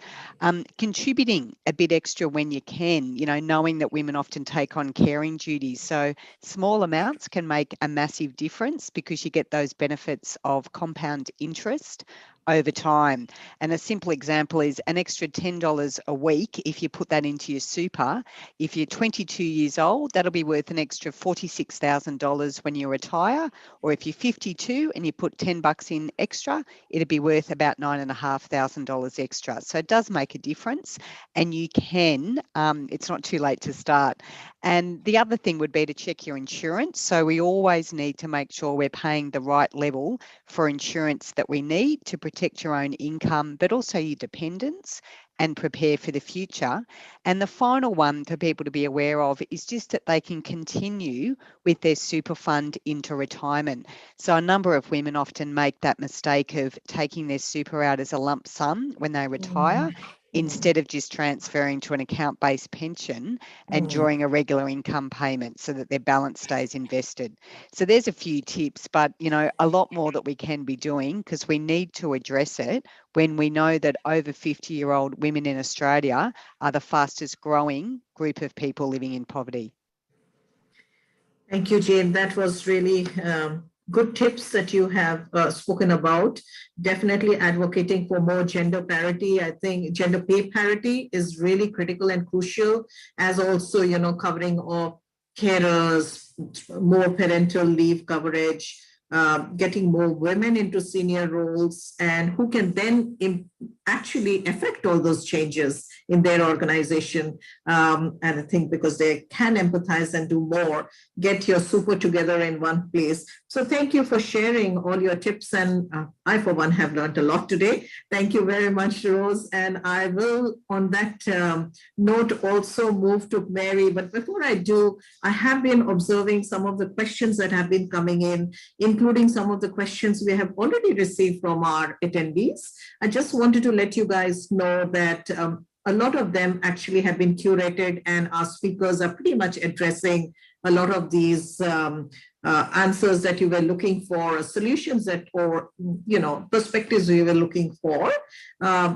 Contributing a bit extra when you can, you know, knowing that women often take on caring duties. So small amounts can make a massive difference because you get those benefits of compound interest over time. And a simple example is an extra $10 a week. If you put that into your super, if you're 22 years old, that'll be worth an extra $46,000 when you retire. Or if you're 52 and you put $10 in extra, it'll be worth about $9,500 extra. So it does make a difference, and you can, it's not too late to start. And the other thing would be to check your insurance. So we always need to make sure we're paying the right level for insurance that we need to protect your own income, but also your dependents, and prepare for the future. And the final one for people to be aware of is just that they can continue with their super fund into retirement. So a number of women often make that mistake of taking their super out as a lump sum when they retire, instead of just transferring to an account-based pension and drawing a regular income payment so that their balance stays invested. So there's a few tips, but, you know, a lot more that we can be doing, because we need to address it when we know that over 50-year-old women in Australia are the fastest growing group of people living in poverty. Thank you, Jane. That was really good tips that you have spoken about. Definitely advocating for more gender parity. I think gender pay parity is really critical and crucial, as also, you know, covering of carers, more parental leave coverage, getting more women into senior roles, and who can then actually affect all those changes in their organization. And I think because they can empathize and do more, get your super together in one place. So thank you for sharing all your tips. And I, for one, have learned a lot today. Thank you very much, Rose. And I will, on that note, also move to Mary. But before I do, I have been observing some of the questions that have been coming in, including some of the questions we have already received from our attendees. I just wanted to let you guys know that a lot of them actually have been curated, and our speakers are pretty much addressing a lot of these answers that you were looking for, solutions that, or, you know, perspectives we were looking for.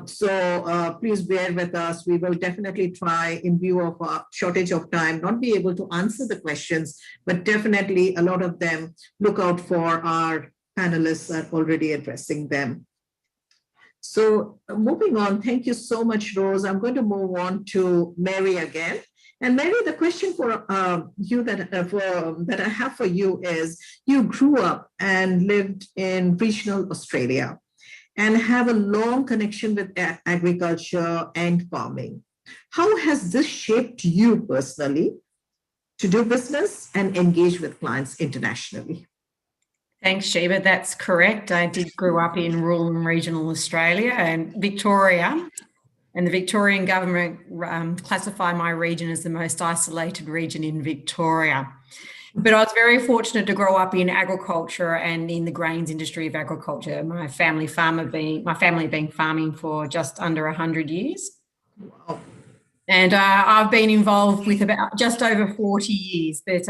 So please bear with us. We will definitely try, in view of a shortage of time, not be able to answer the questions, but definitely a lot of them, look out for our panelists are already addressing them. So moving on, thank you so much, Rose. I'm going to move on to Mary again. And Mary, the question for you that I have for you is, you grew up and lived in regional Australia and have a long connection with agriculture and farming. How has this shaped you personally to do business and engage with clients internationally? Thanks, Sheba. That's correct. I did grow up in rural and regional Australia and Victoria, and the Victorian government classify my region as the most isolated region in Victoria. But I was very fortunate to grow up in agriculture and in the grains industry of agriculture. My family being farming for just under 100 years. Wow. And I've been involved with about just over 40 years. But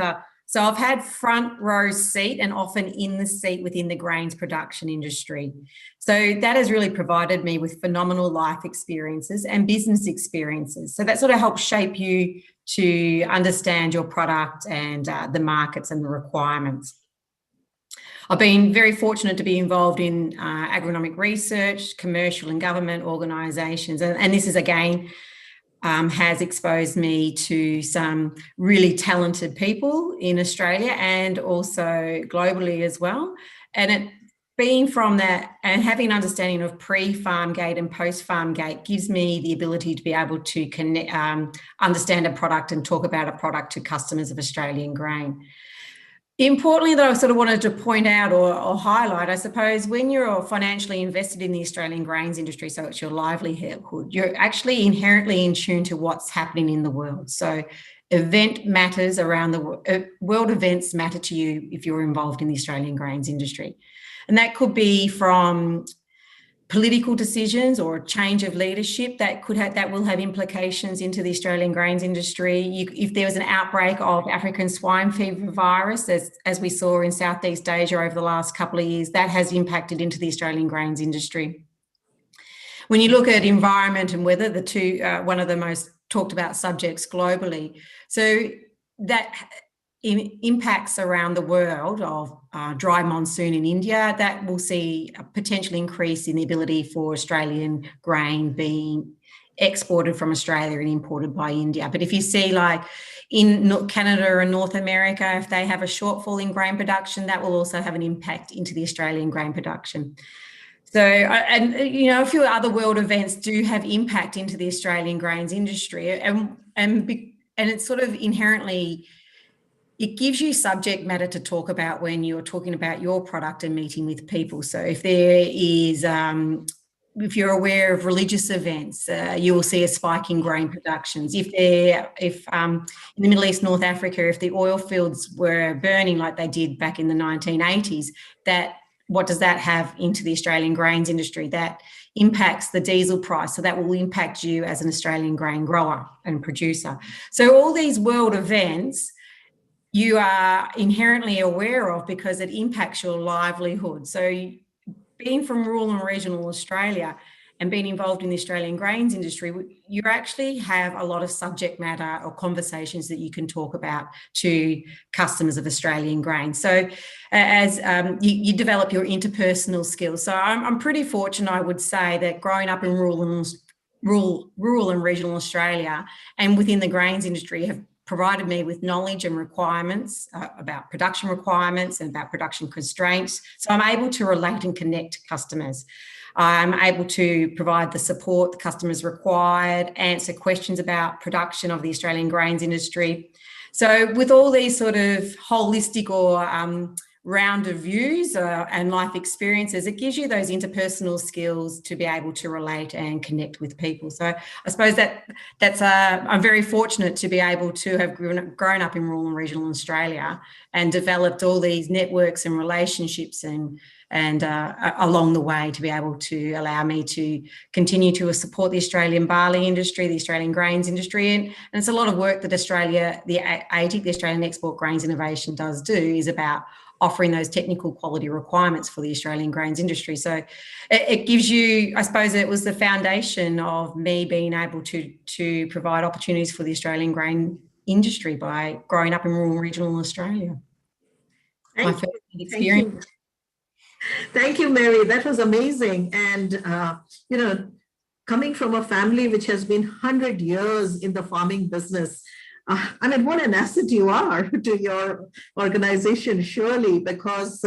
so I've had front row seat and often in the seat within the grains production industry. So that has really provided me with phenomenal life experiences and business experiences. So that sort of helps shape you to understand your product and the markets and the requirements. I've been very fortunate to be involved in agronomic research, commercial and government organisations, and this is again has exposed me to some really talented people in Australia and also globally as well. And it being from that and having an understanding of pre-farm gate and post-farm gate gives me the ability to be able to connect, understand a product and talk about a product to customers of Australian grain. Importantly, though, I sort of wanted to point out or highlight, I suppose, when you're financially invested in the Australian grains industry, so it's your livelihood, you're actually inherently in tune to what's happening in the world. So event matters around the world. World events matter to you if you're involved in the Australian grains industry. And that could be from political decisions or change of leadership that will have implications into the Australian grains industry. If there was an outbreak of African swine fever virus, as we saw in Southeast Asia over the last couple of years, that has impacted into the Australian grains industry. When you look at environment and weather, the two, one of the most talked about subjects globally, so that impacts around the world of dry monsoon in India, that will see a potential increase in the ability for Australian grain being exported from Australia and imported by India. But if you see like in Canada and North America, if they have a shortfall in grain production, that will also have an impact into the Australian grain production. So, and you know, a few other world events do have impact into the Australian grains industry, and it's sort of inherently, it gives you subject matter to talk about when you're talking about your product and meeting with people. So if there is, if you're aware of religious events, you will see a spike in grain productions. If in the Middle East, North Africa, if the oil fields were burning like they did back in the 1980s, what does that have into the Australian grains industry? That impacts the diesel price. So that will impact you as an Australian grain grower and producer. So all these world events you are inherently aware of because it impacts your livelihood. So being from rural and regional Australia and being involved in the Australian grains industry, you actually have a lot of subject matter or conversations that you can talk about to customers of Australian grain. So as you develop your interpersonal skills. So I'm pretty fortunate, I would say, that growing up in rural and regional Australia and within the grains industry have provided me with knowledge and requirements about production requirements and about production constraints. So I'm able to relate and connect to customers. I'm able to provide the support the customers required, answer questions about production of the Australian grains industry. So with all these sort of holistic or round of views and life experiences, it gives you those interpersonal skills to be able to relate and connect with people. So I suppose that's I'm very fortunate to be able to have grown up in rural and regional Australia and developed all these networks and relationships and along the way to be able to allow me to continue to support the Australian barley industry, the Australian grains industry. And it's a lot of work that Australia, the AIBX, the Australian Export Grains Innovation does do, is about offering those technical quality requirements for the Australian grains industry. So it gives you, I suppose it was the foundation of me being able to provide opportunities for the Australian grain industry by growing up in rural and regional Australia. My first experience. Thank you, Mary. That was amazing. And, you know, coming from a family which has been 100 years in the farming business, I mean, what an asset you are to your organization, surely, because,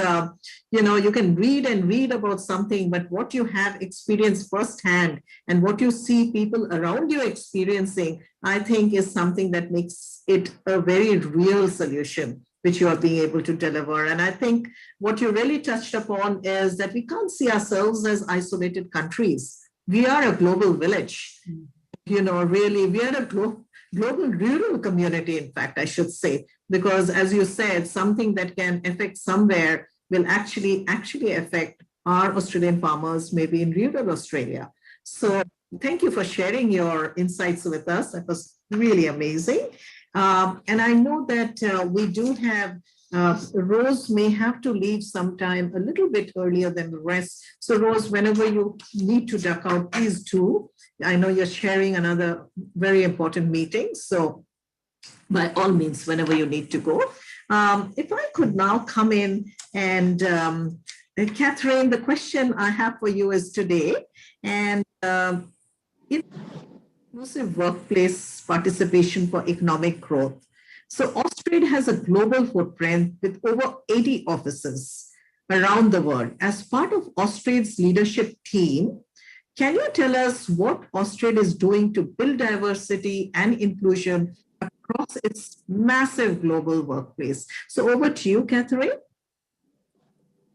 you know, you can read and read about something, but what you have experienced firsthand and what you see people around you experiencing, I think is something that makes it a very real solution, which you are being able to deliver. And I think what you really touched upon is that we can't see ourselves as isolated countries. We are a global village. You know, really, we are a global rural community, in fact, I should say, because as you said, something that can affect somewhere will actually affect our Australian farmers, maybe in rural Australia. So thank you for sharing your insights with us. That was really amazing. And I know that we do have, Rose may have to leave sometime a little bit earlier than the rest. So Rose, whenever you need to duck out, please do. I know you're sharing another very important meeting. So by all means, whenever you need to go. If I could now come in and Catherine, the question I have for you is today, and inclusive workplace participation for economic growth. So Austrade has a global footprint with over 80 offices around the world. As part of Austrade's leadership team, can you tell us what Austrade is doing to build diversity and inclusion across its massive global workplace? So over to you, Catherine.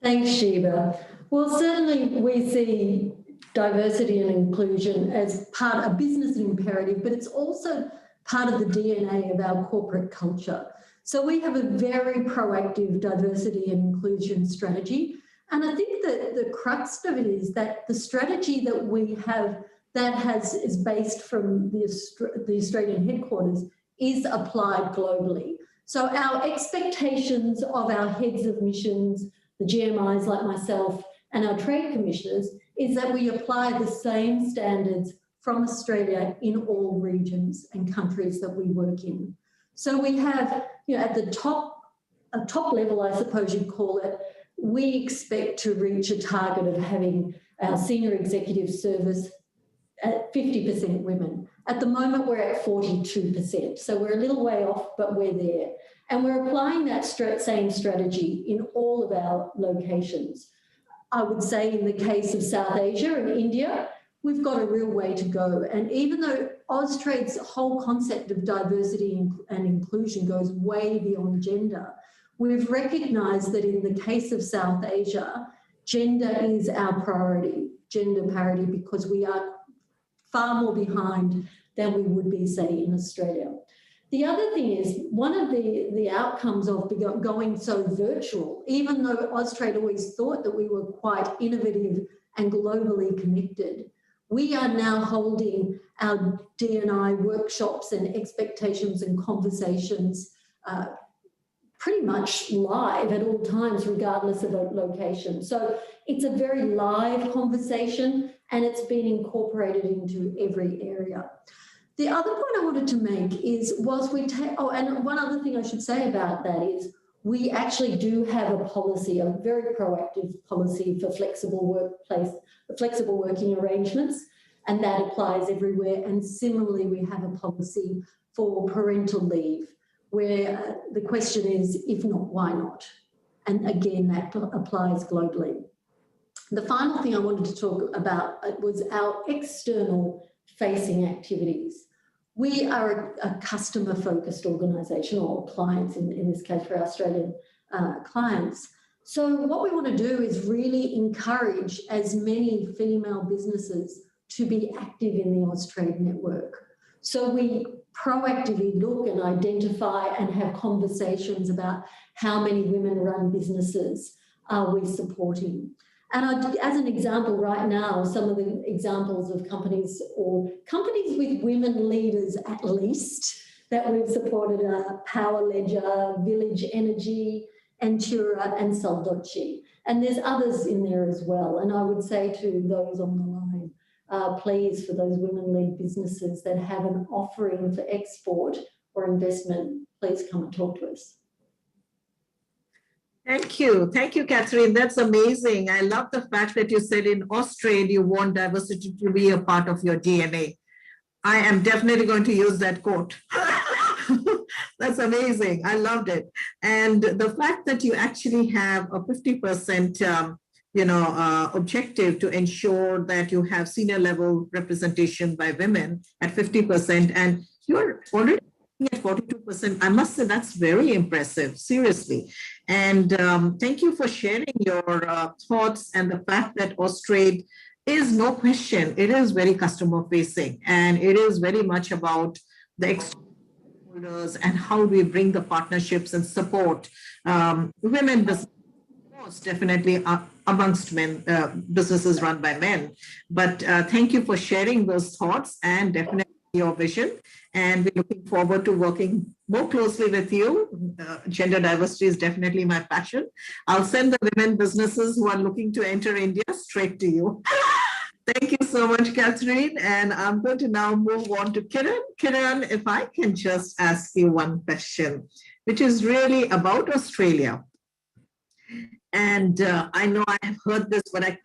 Thanks, Sheba. Well, certainly we see diversity and inclusion as part of business imperative, but it's also part of the DNA of our corporate culture. So we have a very proactive diversity and inclusion strategy. And I think that the crux of it is that the strategy that we have is based from the Australian headquarters is applied globally. So our expectations of our heads of missions, the GMIs like myself, and our trade commissioners is that we apply the same standards from Australia in all regions and countries that we work in. So we have, at the top level, I suppose you'd call it, we expect to reach a target of having our senior executive service at 50% women. At the moment, we're at 42%. So we're a little way off, but we're there. And we're applying that same strategy in all of our locations. I would say in the case of South Asia and India, we've got a real way to go. And even though Austrade's whole concept of diversity and inclusion goes way beyond gender, we've recognised that in the case of South Asia, gender is our priority, gender parity, because we are far more behind than we would be, say, in Australia. The other thing is, one of the outcomes of going so virtual, even though Austrade always thought that we were quite innovative and globally connected, we are now holding our D&I workshops and expectations and conversations pretty much live at all times, regardless of a location. So it's a very live conversation and it's been incorporated into every area. The other point I wanted to make is, whilst we take, and one other thing I should say about that is, we actually do have a policy, a very proactive policy for flexible working arrangements, and that applies everywhere. And similarly, we have a policy for parental leave, where the question is, if not, why not? And again, that applies globally. The final thing I wanted to talk about was our external facing activities. We are a customer-focused organisation, or clients in this case for our Australian clients. So what we want to do is really encourage as many female businesses to be active in the Austrade network. So we proactively look and identify and have conversations about how many women-run businesses are we supporting. And as an example right now, some of the examples of companies or companies with women leaders at least that we've supported are Power Ledger, Village Energy, Antura and Saldoci. And there's others in there as well. And I would say to those on the line, please, for those women-led businesses that have an offering for export or investment, please come and talk to us. Thank you. Thank you, Catherine. That's amazing. I love the fact that you said in Australia you want diversity to be a part of your DNA. I am definitely going to use that quote. That's amazing. I loved it. And the fact that you actually have a 50% objective to ensure that you have senior level representation by women at 50%, and you're already at 42%. I must say that's very impressive, seriously. And thank you for sharing your thoughts, and the fact that Austrade is, no question, it is very customer facing, and it is very much about the stakeholders and how we bring the partnerships and support women business. Most definitely amongst men, businesses run by men. But thank you for sharing those thoughts and definitely your vision. And we're looking forward to working more closely with you. Gender diversity is definitely my passion. I'll send the women businesses who are looking to enter India straight to you. Thank you so much, Catherine. And I'm going to now move on to Kiran. Kiran, if I can just ask you one question. which is really about Australia. And I know I have heard this, but I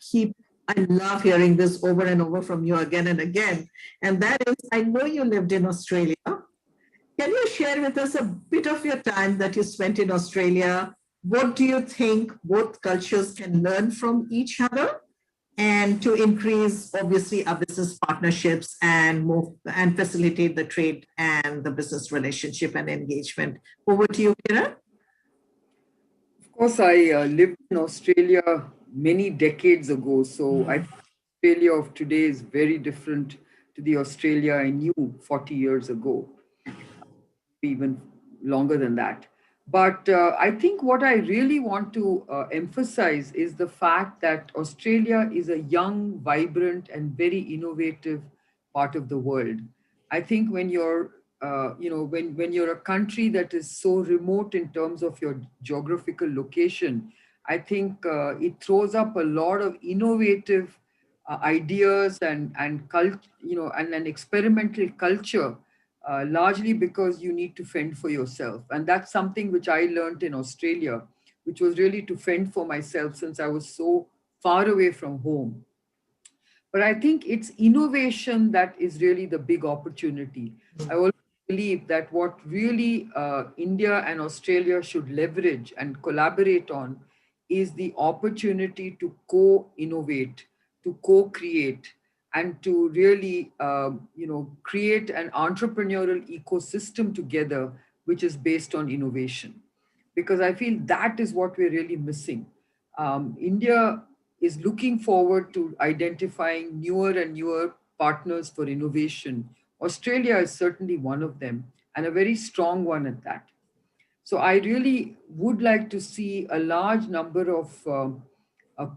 love hearing this over and over from you again and again. And that is, I know you lived in Australia. Can you share with us a bit of your time that you spent in Australia? What do you think both cultures can learn from each other, and to increase, obviously, our business partnerships and move and facilitate the trade and the business relationship and engagement? Over to you, Kiran. Of course, I lived in Australia many decades ago, so I think Australia of today is very different to the Australia I knew 40 years ago, even longer than that. But I think what I really want to emphasize is the fact that Australia is a young, vibrant, and very innovative part of the world. I think when you're, when you're a country that is so remote in terms of your geographical location, I think it throws up a lot of innovative ideas and and an experimental culture, largely because you need to fend for yourself. And that's something which I learned in Australia, which was really to fend for myself since I was so far away from home. But I think it's innovation that is really the big opportunity. I also believe that what really India and Australia should leverage and collaborate on is the opportunity to co-innovate, to co-create, and to really, create an entrepreneurial ecosystem together, which is based on innovation. Because I feel that is what we're really missing. India is looking forward to identifying newer and newer partners for innovation. Australia is certainly one of them, and a very strong one at that. So I really would like to see a large number of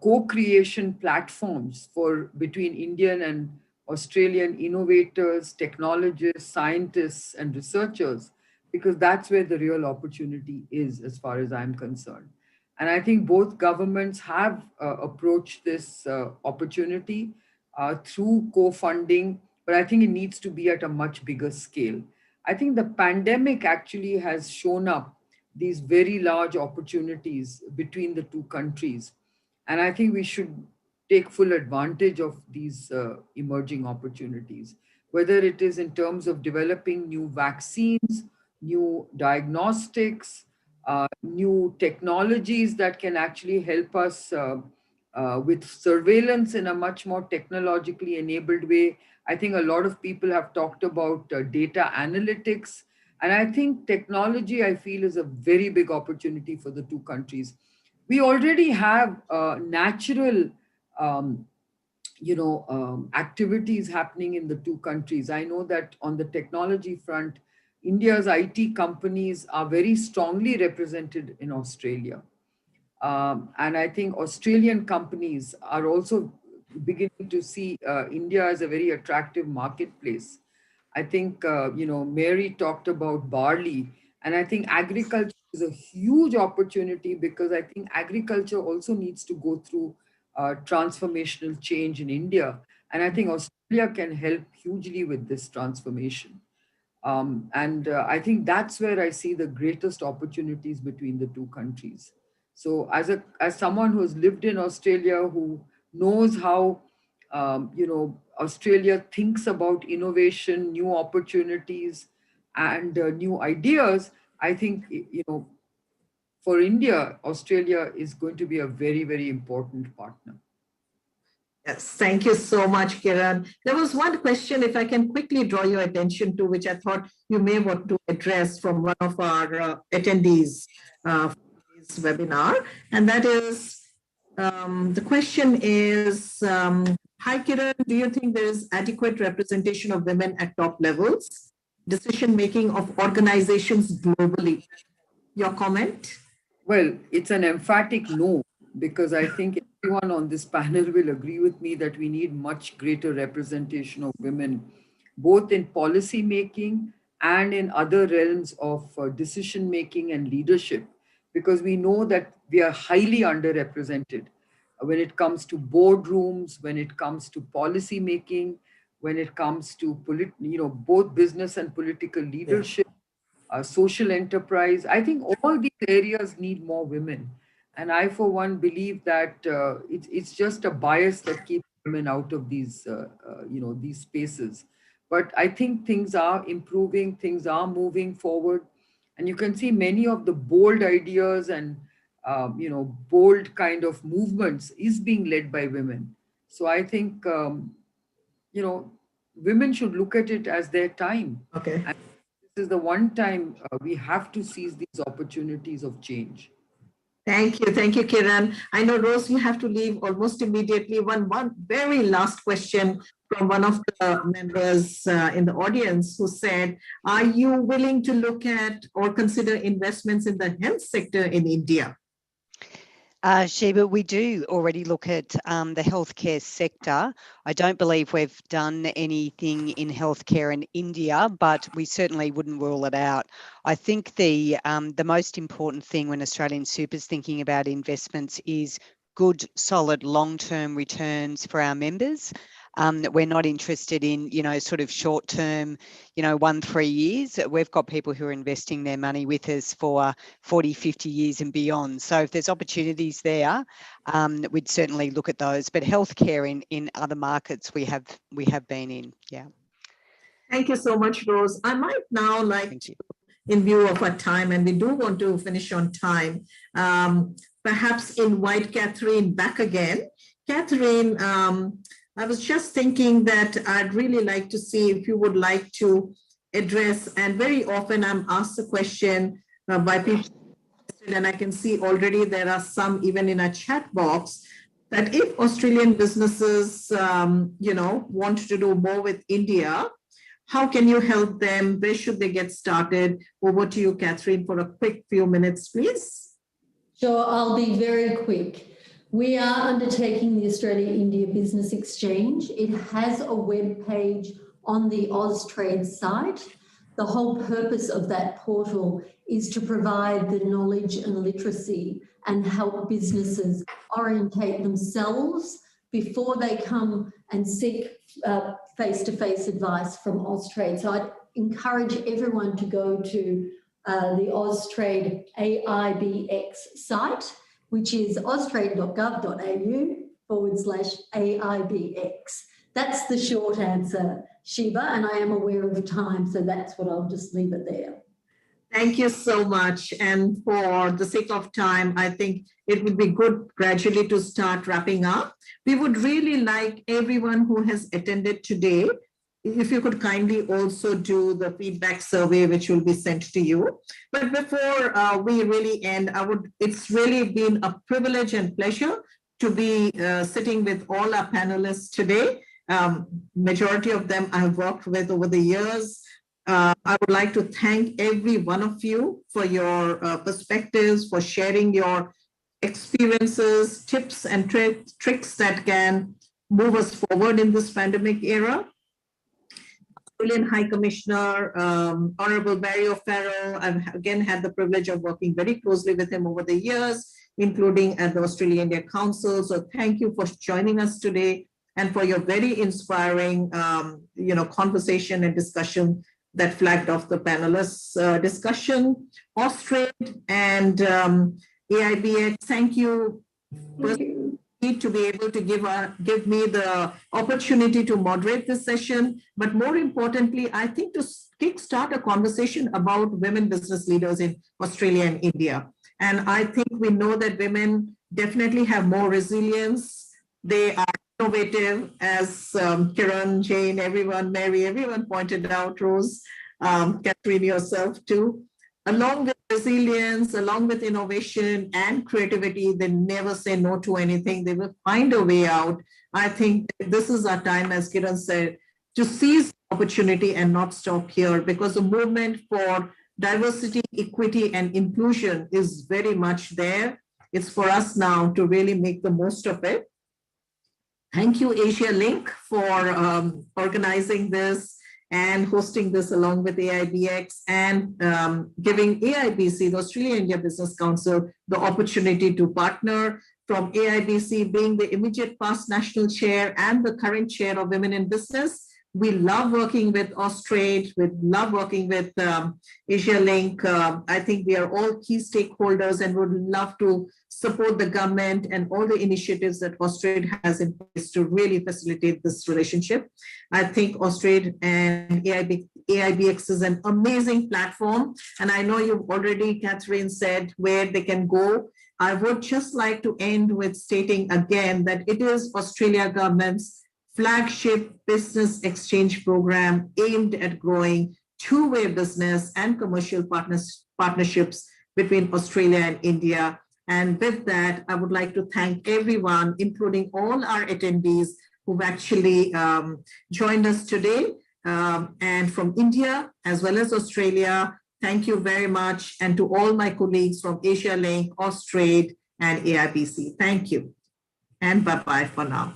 co-creation platforms for between Indian and Australian innovators, technologists, scientists, and researchers, because that's where the real opportunity is, as far as I'm concerned. And I think both governments have approached this opportunity through co-funding, but I think it needs to be at a much bigger scale. I think the pandemic actually has shown up these very large opportunities between the two countries. And I think we should take full advantage of these emerging opportunities, whether it is in terms of developing new vaccines, new diagnostics, new technologies that can actually help us with surveillance in a much more technologically enabled way. I think a lot of people have talked about data analytics. And I think technology, I feel, is a very big opportunity for the two countries. We already have natural, activities happening in the two countries. I know that on the technology front, India's IT companies are very strongly represented in Australia. And I think Australian companies are also beginning to see India as a very attractive marketplace. I think, Mary talked about barley, and I think agriculture is a huge opportunity because I think agriculture also needs to go through transformational change in India. And I think Australia can help hugely with this transformation. And I think that's where I see the greatest opportunities between the two countries. So as someone who has lived in Australia, who knows how Australia thinks about innovation, new opportunities, and new ideas, I think for India, Australia is going to be a very, very important partner. Yes, thank you so much, Kiran. There was one question, if I can quickly draw your attention to, which I thought you may want to address from one of our attendees for this webinar. And that is, the question is, hi, Kiran, do you think there is adequate representation of women at top levels, decision-making of organizations globally? Your comment? Well, it's an emphatic no, because I think everyone on this panel will agree with me that we need much greater representation of women, both in policy making and in other realms of decision making and leadership, because we know that we are highly underrepresented when it comes to boardrooms, when it comes to policy making, when it comes to both business and political leadership. social enterprise. I think all these areas need more women. And I, for one, believe that it's just a bias that keeps women out of these, these spaces. But I think things are improving, things are moving forward. And you can see many of the bold ideas and, bold kind of movements is being led by women. So I think, women should look at it as their time. Okay. And this is the one time we have to seize these opportunities of change. Thank you, Kiran. I know, Rose, you have to leave almost immediately. One very last question from one of the members in the audience who said, are you willing to look at or consider investments in the health sector in India? Sheba, we do already look at the healthcare sector. I don't believe we've done anything in healthcare in India, but we certainly wouldn't rule it out. I think the most important thing when Australian Super's thinking about investments is good, solid, long-term returns for our members. We're not interested in, sort of short-term, 1-3 years. We've got people who are investing their money with us for 40, 50 years and beyond. So if there's opportunities there, we'd certainly look at those. But healthcare in other markets we have been in, yeah. Thank you so much, Rose. I might now like to, in view of our time, and we do want to finish on time, perhaps invite Catherine back again. Catherine, I was just thinking that I'd really like to see if you would like to address, and very often I'm asked the question by people, and I can see already there are some even in a chat box, that if Australian businesses, want to do more with India, how can you help them? Where should they get started? Over to you, Catherine, for a quick few minutes, please. Sure, I'll be very quick. We are undertaking the Australia-India Business Exchange. It has a web page on the Austrade site. The whole purpose of that portal is to provide the knowledge and literacy and help businesses orientate themselves before they come and seek face-to-face advice from Austrade. So I'd encourage everyone to go to the Austrade AIBX site, which is austrade.gov.au/AIBX. That's the short answer, Sheba, and I am aware of time, so that's what I'll just leave it there. Thank you so much. And for the sake of time, I think it would be good gradually to start wrapping up. We would really like everyone who has attended today, if you could kindly also do the feedback survey, which will be sent to you. But before we really end, it's really been a privilege and pleasure to be sitting with all our panelists today. Majority of them I have worked with over the years. I would like to thank every one of you for your perspectives, for sharing your experiences, tips and tricks that can move us forward in this pandemic era. Australian High Commissioner, Honorable Barry O'Farrell, I've again had the privilege of working very closely with him over the years, including at the Australia-India Council. So thank you for joining us today and for your very inspiring, conversation and discussion that flagged off the panelists' discussion. Austrade and AIBX, thank you. To be able to give me the opportunity to moderate this session, but more importantly, I think to kickstart a conversation about women business leaders in Australia and India. And I think we know that women definitely have more resilience. They are innovative, as Kiran, Jane, everyone, Mary, everyone pointed out, Rose, Catherine, yourself too. Along with resilience, along with innovation and creativity, they never say no to anything. They will find a way out. I think this is our time, as Kiran said, to seize opportunity and not stop here, because the movement for diversity, equity, and inclusion is very much there. It's for us now to really make the most of it. Thank you, Asia Link, for organizing this and hosting this along with AIBX and giving AIBC, the Australia-India Business Council, the opportunity to partner, from AIBC being the immediate past national chair and the current chair of Women in Business, We love working with Austrade. We love working with Asia Link. I think we are all key stakeholders and would love to support the government and all the initiatives that Austrade has in place to really facilitate this relationship. I think Austrade and AIBX is an amazing platform. And I know you've already, Catherine, said where they can go. I would just like to end with stating again that it is Australia government's flagship business exchange program aimed at growing two-way business and commercial partnerships between Australia and India. And with that, I would like to thank everyone, including all our attendees who've actually joined us today. And from India, as well as Australia, thank you very much. And to all my colleagues from Asia Link, Austrade, and AIBC, thank you. And bye-bye for now.